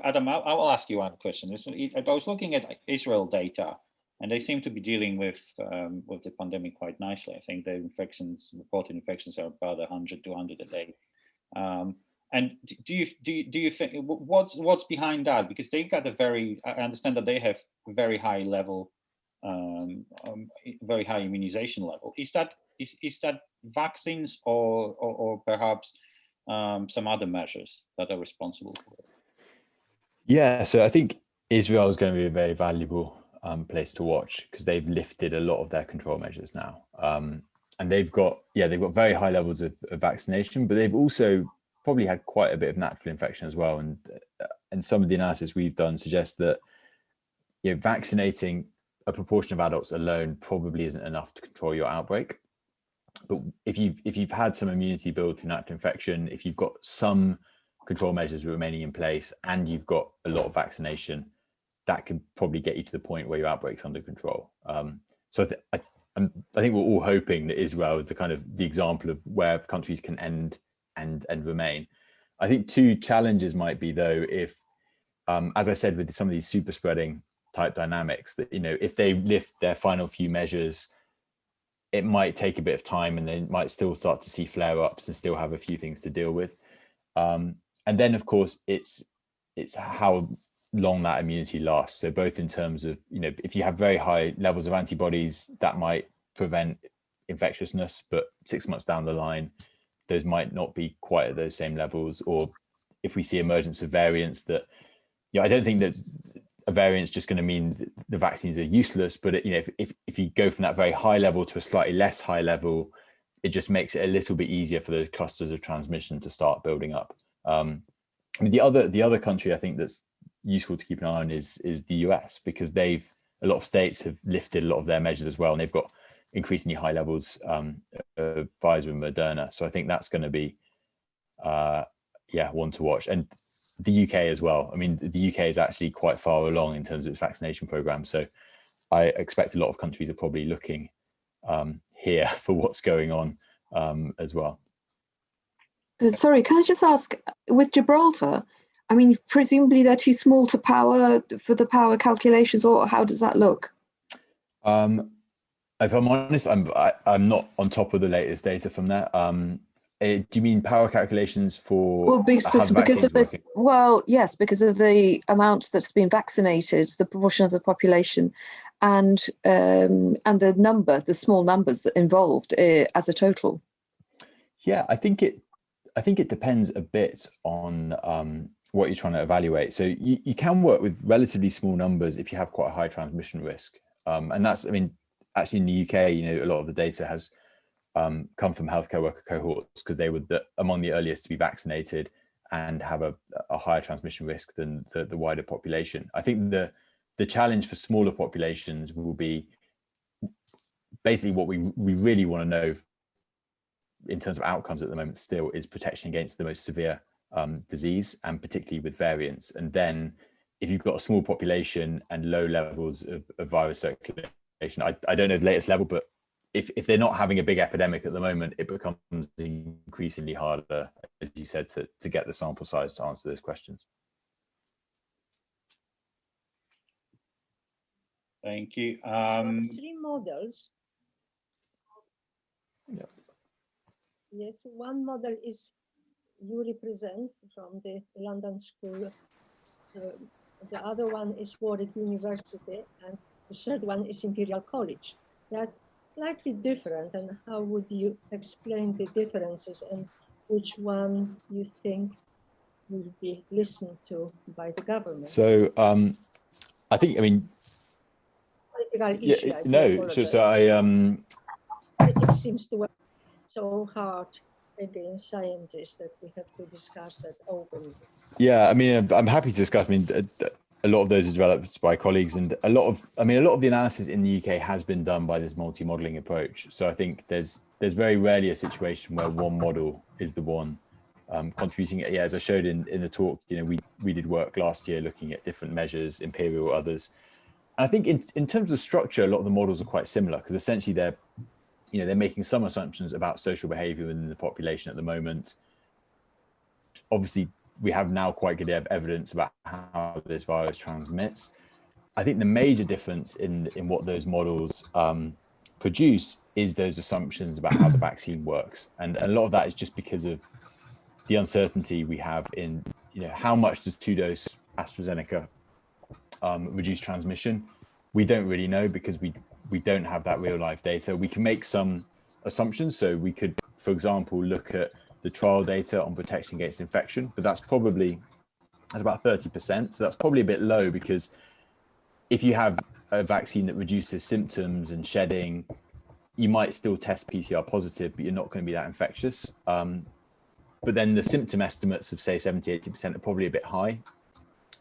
Adam, I'll ask you one question. I was looking at Israel data, and they seem to be dealing with the pandemic quite nicely. I think the reported infections are about 100 to 200 a day. And do you think what's behind that? Because they got I understand that they have a very high level, very high immunization level. Is that vaccines or perhaps some other measures that are responsible for it? Yeah, so I think Israel is going to be a very valuable place to watch, because they've lifted a lot of their control measures now, and they've got very high levels of vaccination, but they've also probably had quite a bit of natural infection as well. And some of the analysis we've done suggests that, you know, vaccinating a proportion of adults alone probably isn't enough to control your outbreak. But if you've had some immunity build through natural infection, if you've got some control measures remaining in place, and you've got a lot of vaccination, that can probably get you to the point where your outbreak's under control. So I think we're all hoping that Israel is the example of where countries can end and remain. I think 2 challenges might be, though, if, as I said, with some of these super spreading type dynamics, that, you know, if they lift their final few measures, it might take a bit of time, and they might still start to see flare-ups and still have a few things to deal with. And then, of course, it's how long that immunity lasts. So both in terms of, you know, if you have very high levels of antibodies, that might prevent infectiousness, but 6 months down the line, those might not be quite at those same levels. Or if we see emergence of variants that, you know, I don't think that a variant's just going to mean the vaccines are useless, but you know, if you go from that very high level to a slightly less high level, it just makes it a little bit easier for those clusters of transmission to start building up. I mean, the other country I think that's useful to keep an eye on is the US, because a lot of states have lifted a lot of their measures as well, and they've got increasingly high levels of Pfizer and Moderna. So I think that's going to be one to watch. And the UK as well. I mean, the UK is actually quite far along in terms of its vaccination program, so I expect a lot of countries are probably looking here for what's going on as well. Sorry, can I just ask, with Gibraltar, I mean, presumably they're too small to power for the power calculations, or how does that look? If I'm honest, I'm not on top of the latest data from there. Do you mean power calculations for? Well, because of this. Well, yes, because of the amount that's been vaccinated, the proportion of the population, and the small numbers that involved as a total? Yeah, I think it depends a bit on what you're trying to evaluate. So you can work with relatively small numbers if you have quite a high transmission risk. And that's, I mean, actually in the UK, a lot of the data has come from healthcare worker cohorts because they were among the earliest to be vaccinated and have a higher transmission risk than the wider population. I think the challenge for smaller populations will be basically what we really want to know in terms of outcomes at the moment still is protection against the most severe disease, and particularly with variants. And then if you've got a small population and low levels of virus circulation, I don't know the latest level, but if they're not having a big epidemic at the moment, it becomes increasingly harder, as you said, to get the sample size to answer those questions. Thank you. Three models. Yeah. Yes, one model is you represent from the London School. The other one is Warwick University, and the third one is Imperial College. They're slightly different, and how would you explain the differences, and which one you think will be listened to by the government? So I think, I mean, political issue. yeah, no, so it seems to work so hard against scientists that we have to discuss that openly. Yeah, I mean, I'm happy to discuss. I mean, a lot of those are developed by colleagues, and a lot of the analysis in the UK has been done by this multi-modeling approach. So I think there's very rarely a situation where one model is the one contributing. Yeah, as I showed in the talk, we did work last year looking at different measures, Imperial, others. And I think in terms of structure, a lot of the models are quite similar because essentially they're making some assumptions about social behavior within the population at the moment. Obviously, we have now quite good evidence about how this virus transmits. I think the major difference in what those models produce is those assumptions about how the vaccine works. And a lot of that is just because of the uncertainty we have in, how much does 2-dose AstraZeneca reduce transmission? We don't really know because we don't have that real life data. We can make some assumptions. So we could, for example, look at the trial data on protection against infection, but that's about 30%. So that's probably a bit low because if you have a vaccine that reduces symptoms and shedding, you might still test PCR positive, but you're not going to be that infectious. But then the symptom estimates of say 70-80% are probably a bit high.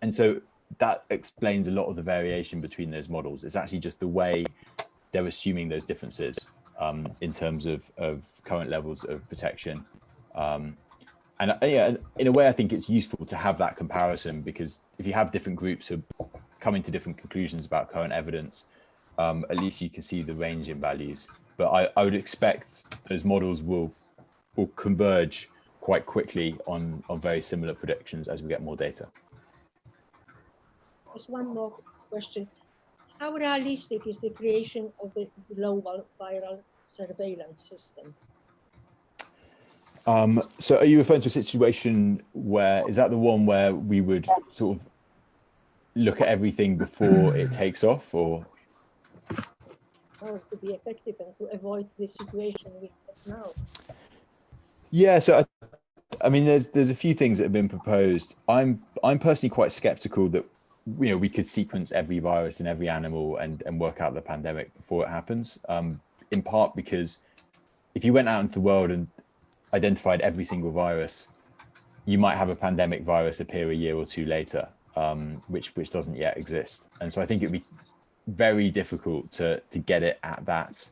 And so that explains a lot of the variation between those models. It's actually just the way they're assuming those differences in terms of current levels of protection. And yeah, in a way, I think it's useful to have that comparison because if you have different groups who are coming to different conclusions about current evidence, at least you can see the range in values. But I would expect those models will converge quite quickly on very similar predictions as we get more data. There's one more question. How realistic is the creation of the global viral surveillance system? So are you referring to a situation where, is that the one where we would sort of look at everything before it takes off, or? Or to be effective and to avoid the situation we have now? Yeah, so I mean, there's a few things that have been proposed. I'm personally quite skeptical that we could sequence every virus in every animal and work out the pandemic before it happens. In part because if you went out into the world and identified every single virus, you might have a pandemic virus appear a year or two later, which doesn't yet exist. And so I think it'd be very difficult to get it at that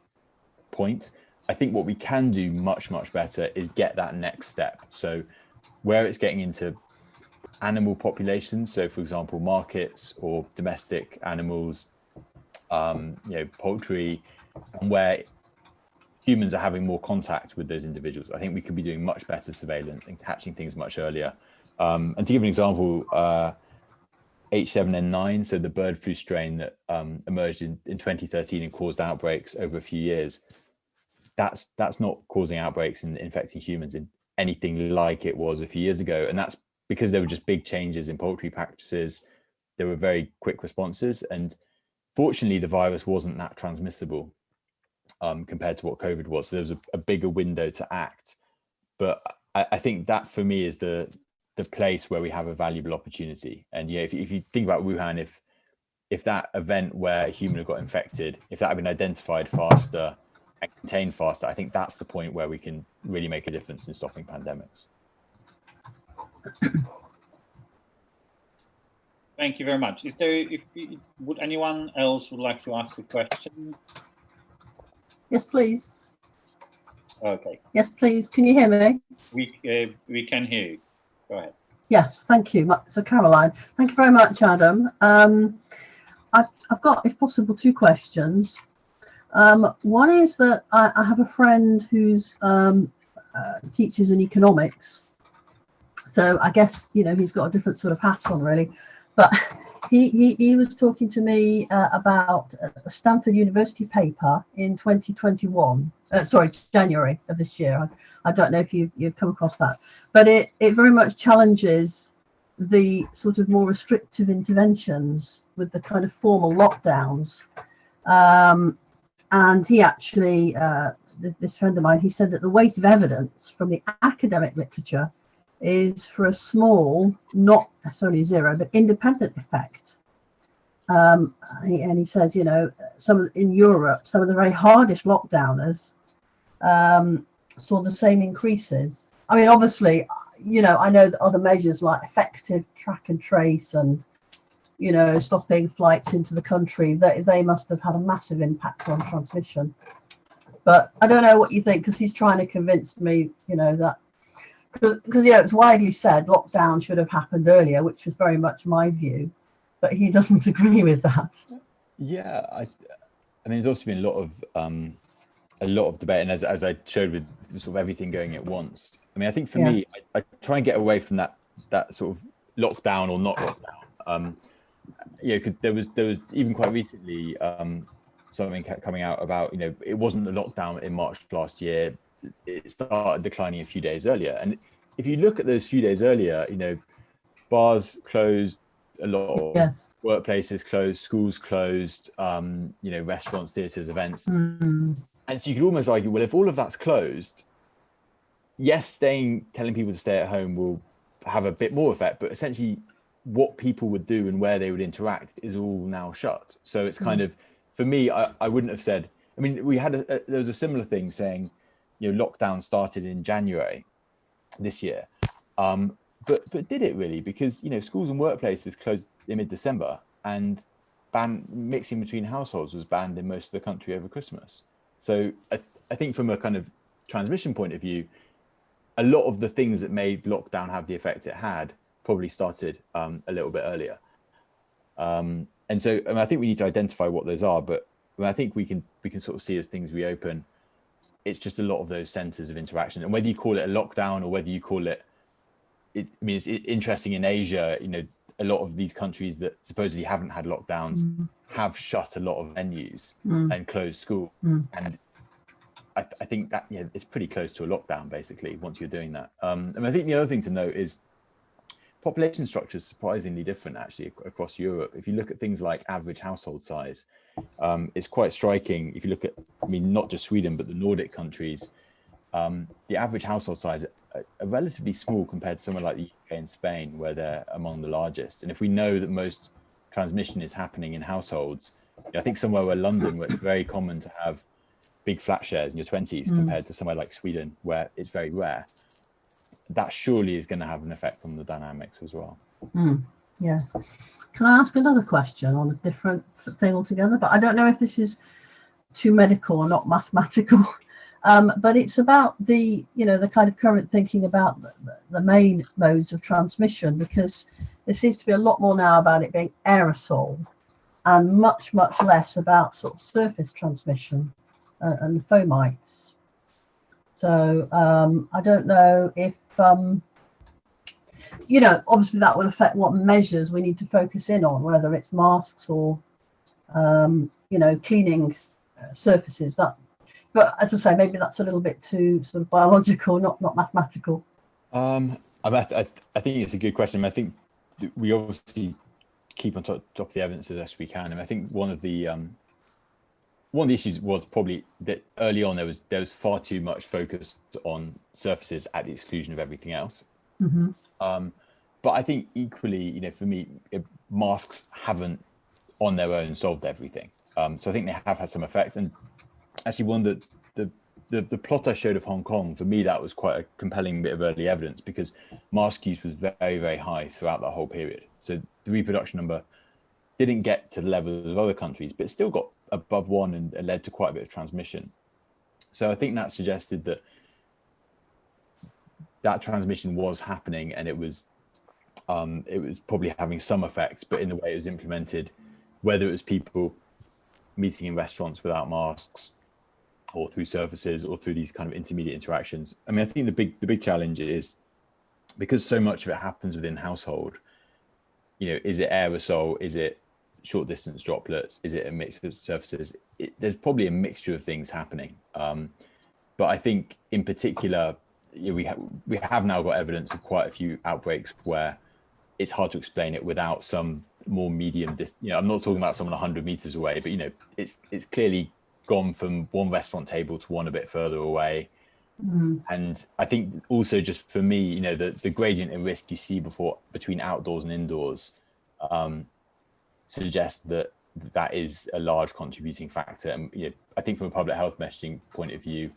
point. I think what we can do much better is get that next step. So where it's getting into animal populations, so for example markets or domestic animals, poultry, and where humans are having more contact with those individuals, I think we could be doing much better surveillance and catching things much earlier. And to give an example, H7N9, so the bird flu strain that emerged in 2013 and caused outbreaks over a few years, that's not causing outbreaks and infecting humans in anything like it was a few years ago. And that's because there were just big changes in poultry practices. There were very quick responses. And fortunately, the virus wasn't that transmissible compared to what COVID was. So there was a bigger window to act. But I think that for me is the place where we have a valuable opportunity. And yeah, if you think about Wuhan, if that event where a human got infected, if that had been identified faster and contained faster, I think that's the point where we can really make a difference in stopping pandemics. Thank you very much. Is there, would anyone else would like to ask a question? Yes, please. Okay. Yes, please. Can you hear me? We can hear you. Go ahead. Yes, thank you. So Caroline, thank you very much, Adam. I've got, if possible, two questions. One is that I have a friend who's teaches in economics. So I guess, you know, he's got a different sort of hat on really, but he was talking to me about a Stanford University paper in 2021, January of this year. I don't know if you've come across that, but it very much challenges the sort of more restrictive interventions with the kind of formal lockdowns. And he actually, this friend of mine, he said that the weight of evidence from the academic literature is for a small, not necessarily zero, but independent effect. And he says, you know, in Europe, some of the very hardest lockdowners saw the same increases. I mean, obviously, you know, I know that other measures like effective track and trace and, you know, stopping flights into the country, they must have had a massive impact on transmission. But I don't know what you think, because he's trying to convince me, you know, that because, you know, it's widely said lockdown should have happened earlier, which was very much my view, but he doesn't agree with that. Yeah, I mean, there's also been a lot of debate, and as I showed with sort of everything going at once. I mean, I think for me, I try and get away from that sort of lockdown or not lockdown. Yeah, because there was even quite recently something kept coming out about, you know, it wasn't the lockdown in March last year. It started declining a few days earlier. And if you look at those few days earlier, you know, bars closed, a lot of workplaces closed, schools closed, you know, restaurants, theatres, events. And so you could almost argue, well, if all of that's closed, yes, telling people to stay at home will have a bit more effect, but essentially what people would do and where they would interact is all now shut. So it's kind of, for me, I wouldn't have said, I mean, we had there was a similar thing saying, you know, lockdown started in January this year. But did it really? Because, you know, schools and workplaces closed in mid-December, and mixing between households was banned in most of the country over Christmas. So I think from a kind of transmission point of view, a lot of the things that made lockdown have the effect it had probably started a little bit earlier. And so I mean, I think we need to identify what those are, but I mean, I think we can sort of see as things reopen, it's just a lot of those centers of interaction. And whether you call it a lockdown or whether you call it, I mean, it's interesting in Asia, you know, a lot of these countries that supposedly haven't had lockdowns have shut a lot of venues and closed school. And I think that, yeah, it's pretty close to a lockdown, basically, once you're doing that. And I think the other thing to note is population structure is surprisingly different, actually, across Europe. If you look at things like average household size, it's quite striking. If you look at, I mean, not just Sweden, but the Nordic countries, the average household size are relatively small compared to somewhere like the UK and Spain, where they're among the largest. And if we know that most transmission is happening in households, I think somewhere where London, where it's very common to have big flat shares in your 20s compared to somewhere like Sweden, where it's very rare, that surely is going to have an effect on the dynamics as well. Yeah. Can I ask another question on a different thing altogether? But I don't know if this is too medical or not mathematical. But it's about the, you know, the kind of current thinking about the main modes of transmission, because there seems to be a lot more now about it being aerosol and much, much less about sort of surface transmission and fomites. So I don't know if, you know, obviously that will affect what measures we need to focus in on, whether it's masks or, you know, cleaning surfaces. But as I say, maybe that's a little bit too sort of biological, not mathematical. I think it's a good question. I think we obviously keep on top of the evidence as best we can. And I think one of the issues was probably that early on there was far too much focus on surfaces at the exclusion of everything else. But I think equally, for me, masks haven't on their own solved everything. So I think they have had some effects. And actually, one that the plot I showed of Hong Kong, for me, that was quite a compelling bit of early evidence, because mask use was very, very high throughout that whole period. So the reproduction number didn't get to the level of other countries, but it still got above 1 and led to quite a bit of transmission. So I think that suggested that transmission was happening, and it was probably having some effect, but in the way it was implemented, whether it was people meeting in restaurants without masks, or through surfaces, or through these kind of intermediate interactions. I mean, I think the big challenge is, because so much of it happens within household, is it aerosol? Is it short distance droplets? Is it a mixture of surfaces? There's probably a mixture of things happening. But I think in particular, we have now got evidence of quite a few outbreaks where it's hard to explain it without some more medium, I'm not talking about someone 100 meters away, but it's clearly gone from one restaurant table to one a bit further away. And I think also, just for me, the gradient in risk you see between outdoors and indoors suggests that is a large contributing factor. And I think from a public health messaging point of view,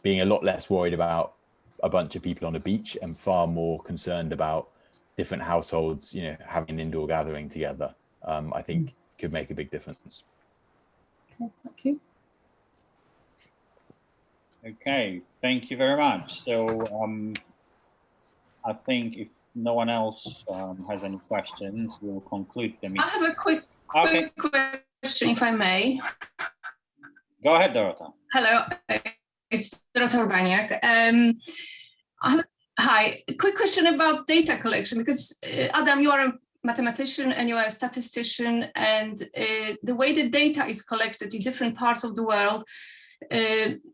being a lot less worried about a bunch of people on a beach and far more concerned about different households, having an indoor gathering together, I think could make a big difference. Okay, thank you. Okay, thank you very much. So I think if no one else has any questions, we'll conclude the meeting. I have a quick question, if I may. Go ahead, Dorota. Hello, it's Dorota Urbaniak. Hi, a quick question about data collection, because Adam, you are a mathematician and you are a statistician, and the way the data is collected in different parts of the world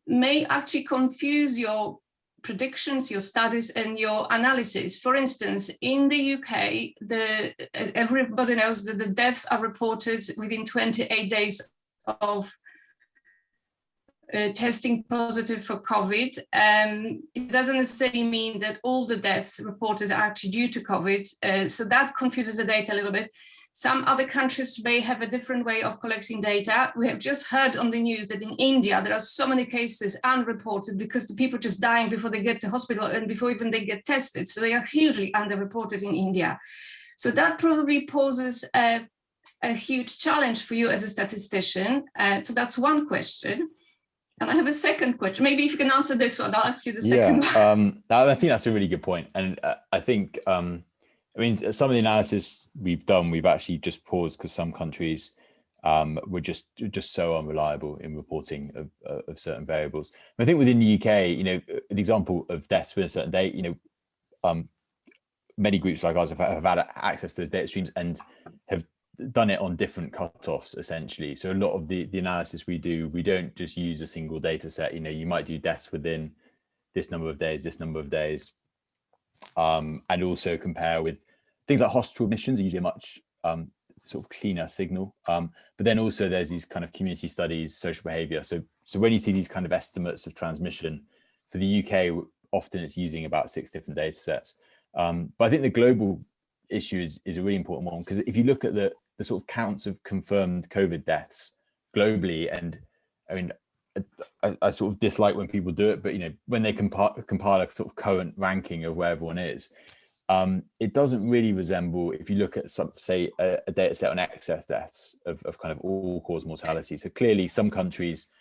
may actually confuse your predictions, your studies, and your analysis. For instance, in the UK, everybody knows that the deaths are reported within 28 days of testing positive for COVID. It doesn't necessarily mean that all the deaths reported are actually due to COVID. So that confuses the data a little bit. Some other countries may have a different way of collecting data. We have just heard on the news that in India, there are so many cases unreported because the people just dying before they get to hospital and before even they get tested. So they are hugely underreported in India. So that probably poses a huge challenge for you as a statistician. So that's one question. And I have a second question. Maybe if you can answer this one, I'll ask you the second one. I think that's a really good point. And I think, some of the analysis we've done, we've actually just paused because some countries were just so unreliable in reporting of certain variables. I think within the UK, an example of deaths within a certain day, many groups like ours have had access to those data streams and have done it on different cutoffs, essentially. So a lot of the analysis we do, we don't just use a single data set. You might do deaths within this number of days, and also compare with things like hospital admissions, are usually a much sort of cleaner signal. But then also there's these kind of community studies, social behavior. So when you see these kind of estimates of transmission for the UK, often it's using about 6 different data sets. But I think the global issue is a really important one, because if you look at the sort of counts of confirmed COVID deaths globally, and I sort of dislike when people do it, but when they compile a sort of current ranking of where everyone is, it doesn't really resemble, if you look at say a data set on excess deaths of kind of all cause mortality. So clearly some countries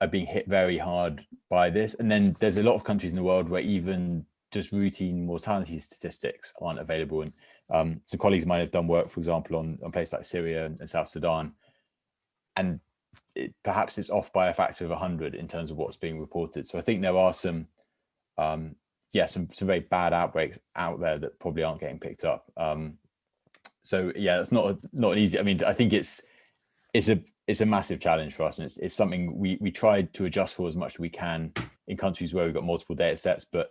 are being hit very hard by this, and then there's a lot of countries in the world where even just routine mortality statistics aren't available. And some colleagues of mine have done work, for example, on places like Syria and South Sudan, and perhaps it's off by a factor of 100 in terms of what's being reported. So I think there are some very bad outbreaks out there that probably aren't getting picked up. So yeah, it's not an easy. I think it's a massive challenge for us, and it's something we tried to adjust for as much as we can in countries where we've got multiple data sets, but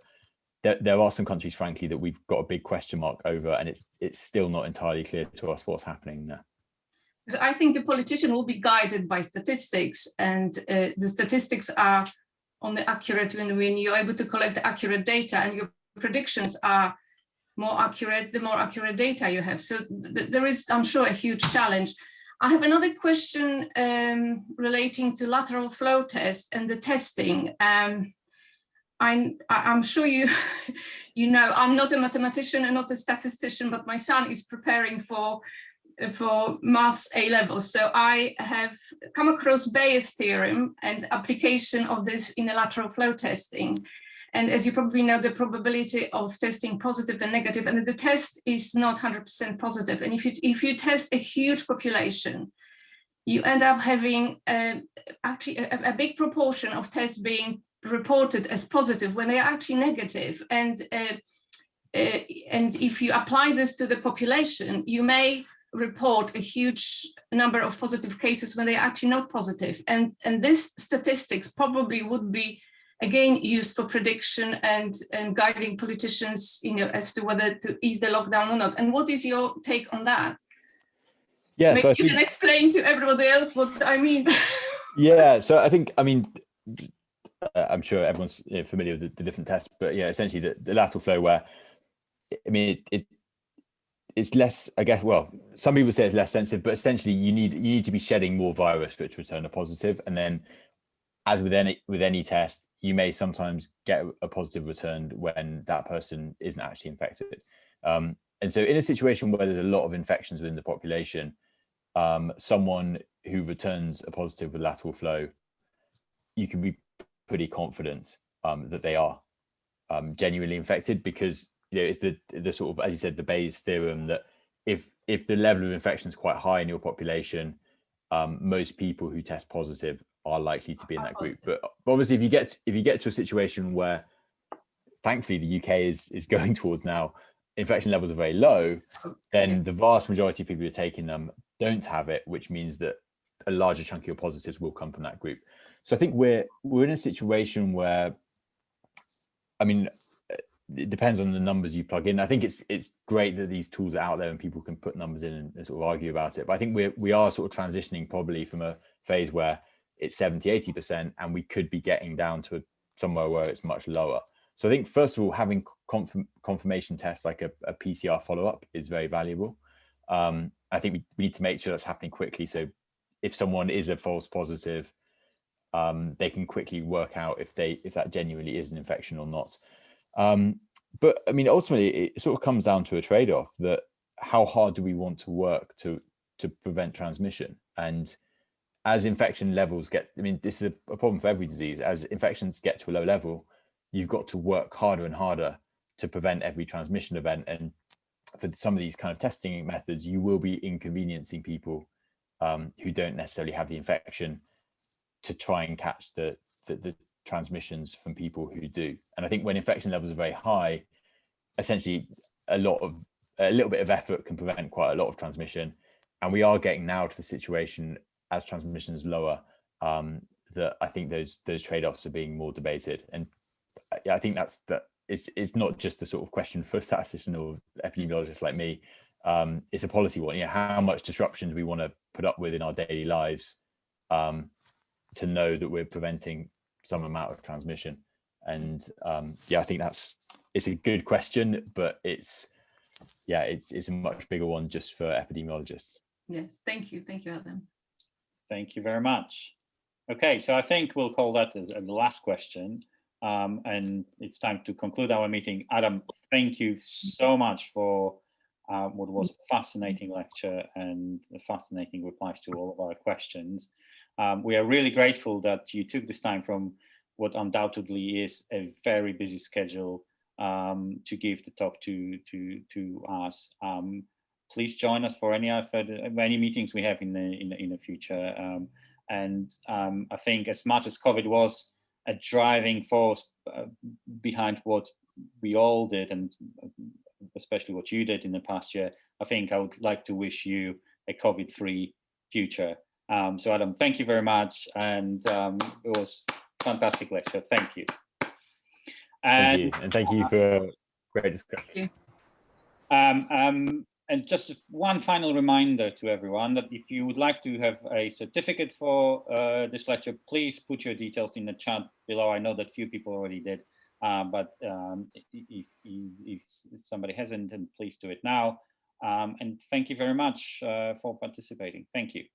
there are some countries, frankly, that we've got a big question mark over, and it's still not entirely clear to us what's happening there. So I think the politician will be guided by statistics, and the statistics are only accurate when you're able to collect accurate data, and your predictions are more accurate the more accurate data you have. So there is, I'm sure, a huge challenge. I have another question relating to lateral flow test and the testing. I'm sure you know, I'm not a mathematician and not a statistician, but my son is preparing for maths A-level. So I have come across Bayes' theorem and application of this in a lateral flow testing. And as you probably know, the probability of testing positive and negative, and the test is not 100% positive. And if you test a huge population, you end up having actually a big proportion of tests being reported as positive when they are actually negative. And if you apply this to the population, you may report a huge number of positive cases when they're actually not positive. And this statistics probably would be, again, used for prediction and guiding politicians, you know, as to whether to ease the lockdown or not. And what is your take on that? Yeah, Maybe so you can explain to everybody else what I mean. Yeah, so I think, I mean, I'm sure everyone's familiar with the different tests, but yeah, essentially the lateral flow, where, I mean, it's less, I guess, well, some people say it's less sensitive, but essentially you need to be shedding more virus for it to return a positive. And then, as with any test, you may sometimes get a positive return when that person isn't actually infected. And so in a situation where there's a lot of infections within the population, someone who returns a positive with lateral flow, you can be pretty confident that they are genuinely infected, because, you know, it's the sort of, as you said, the Bayes theorem, that if the level of infection is quite high in your population, most people who test positive are likely to be in that group. But obviously, if you get to a situation where, thankfully, the UK is going towards now, infection levels are very low, then the vast majority of people who are taking them don't have it, which means that a larger chunk of your positives will come from that group. So I think we're in a situation where, I mean, it depends on the numbers you plug in. I think it's great that these tools are out there and people can put numbers in and sort of argue about it. But I think we are sort of transitioning probably from a phase where it's 70-80%, and we could be getting down to somewhere where it's much lower. So I think, first of all, having confirmation tests like a PCR follow-up is very valuable. I think we need to make sure that's happening quickly. So if someone is a false positive, they can quickly work out if that genuinely is an infection or not. But I mean, ultimately, it sort of comes down to a trade-off, that how hard do we want to work to prevent transmission? And as infection levels get, I mean, this is a problem for every disease. As infections get to a low level, you've got to work harder and harder to prevent every transmission event. And for some of these kind of testing methods, you will be inconveniencing people who don't necessarily have the infection to try and catch the transmissions from people who do. And I think when infection levels are very high, essentially a little bit of effort can prevent quite a lot of transmission. And we are getting now to the situation, as transmission is lower, that I think those trade-offs are being more debated. And I think it's not just a sort of question for a statistician or epidemiologists like me. It's a policy one. You know, how much disruption do we want to put up with in our daily lives to know that we're preventing some amount of transmission? And I think it's a good question, but it's a much bigger one just for epidemiologists. Yes, thank you, Adam. Thank you very much. Okay, so I think we'll call that the last question, and it's time to conclude our meeting. Adam, thank you so much for what was a fascinating lecture and fascinating replies to all of our questions. We are really grateful that you took this time from what undoubtedly is a very busy schedule to give the talk to us. Please join us for any meetings we have in the future. And I think, as much as COVID was a driving force behind what we all did, and especially what you did in the past year, I think I would like to wish you a COVID-free future. So Adam, thank you very much, and it was a fantastic lecture. Thank you. And thank you for a great discussion. And just one final reminder to everyone that if you would like to have a certificate for this lecture, please put your details in the chat below. I know that few people already did, but if somebody hasn't, then please do it now. And thank you very much for participating. Thank you.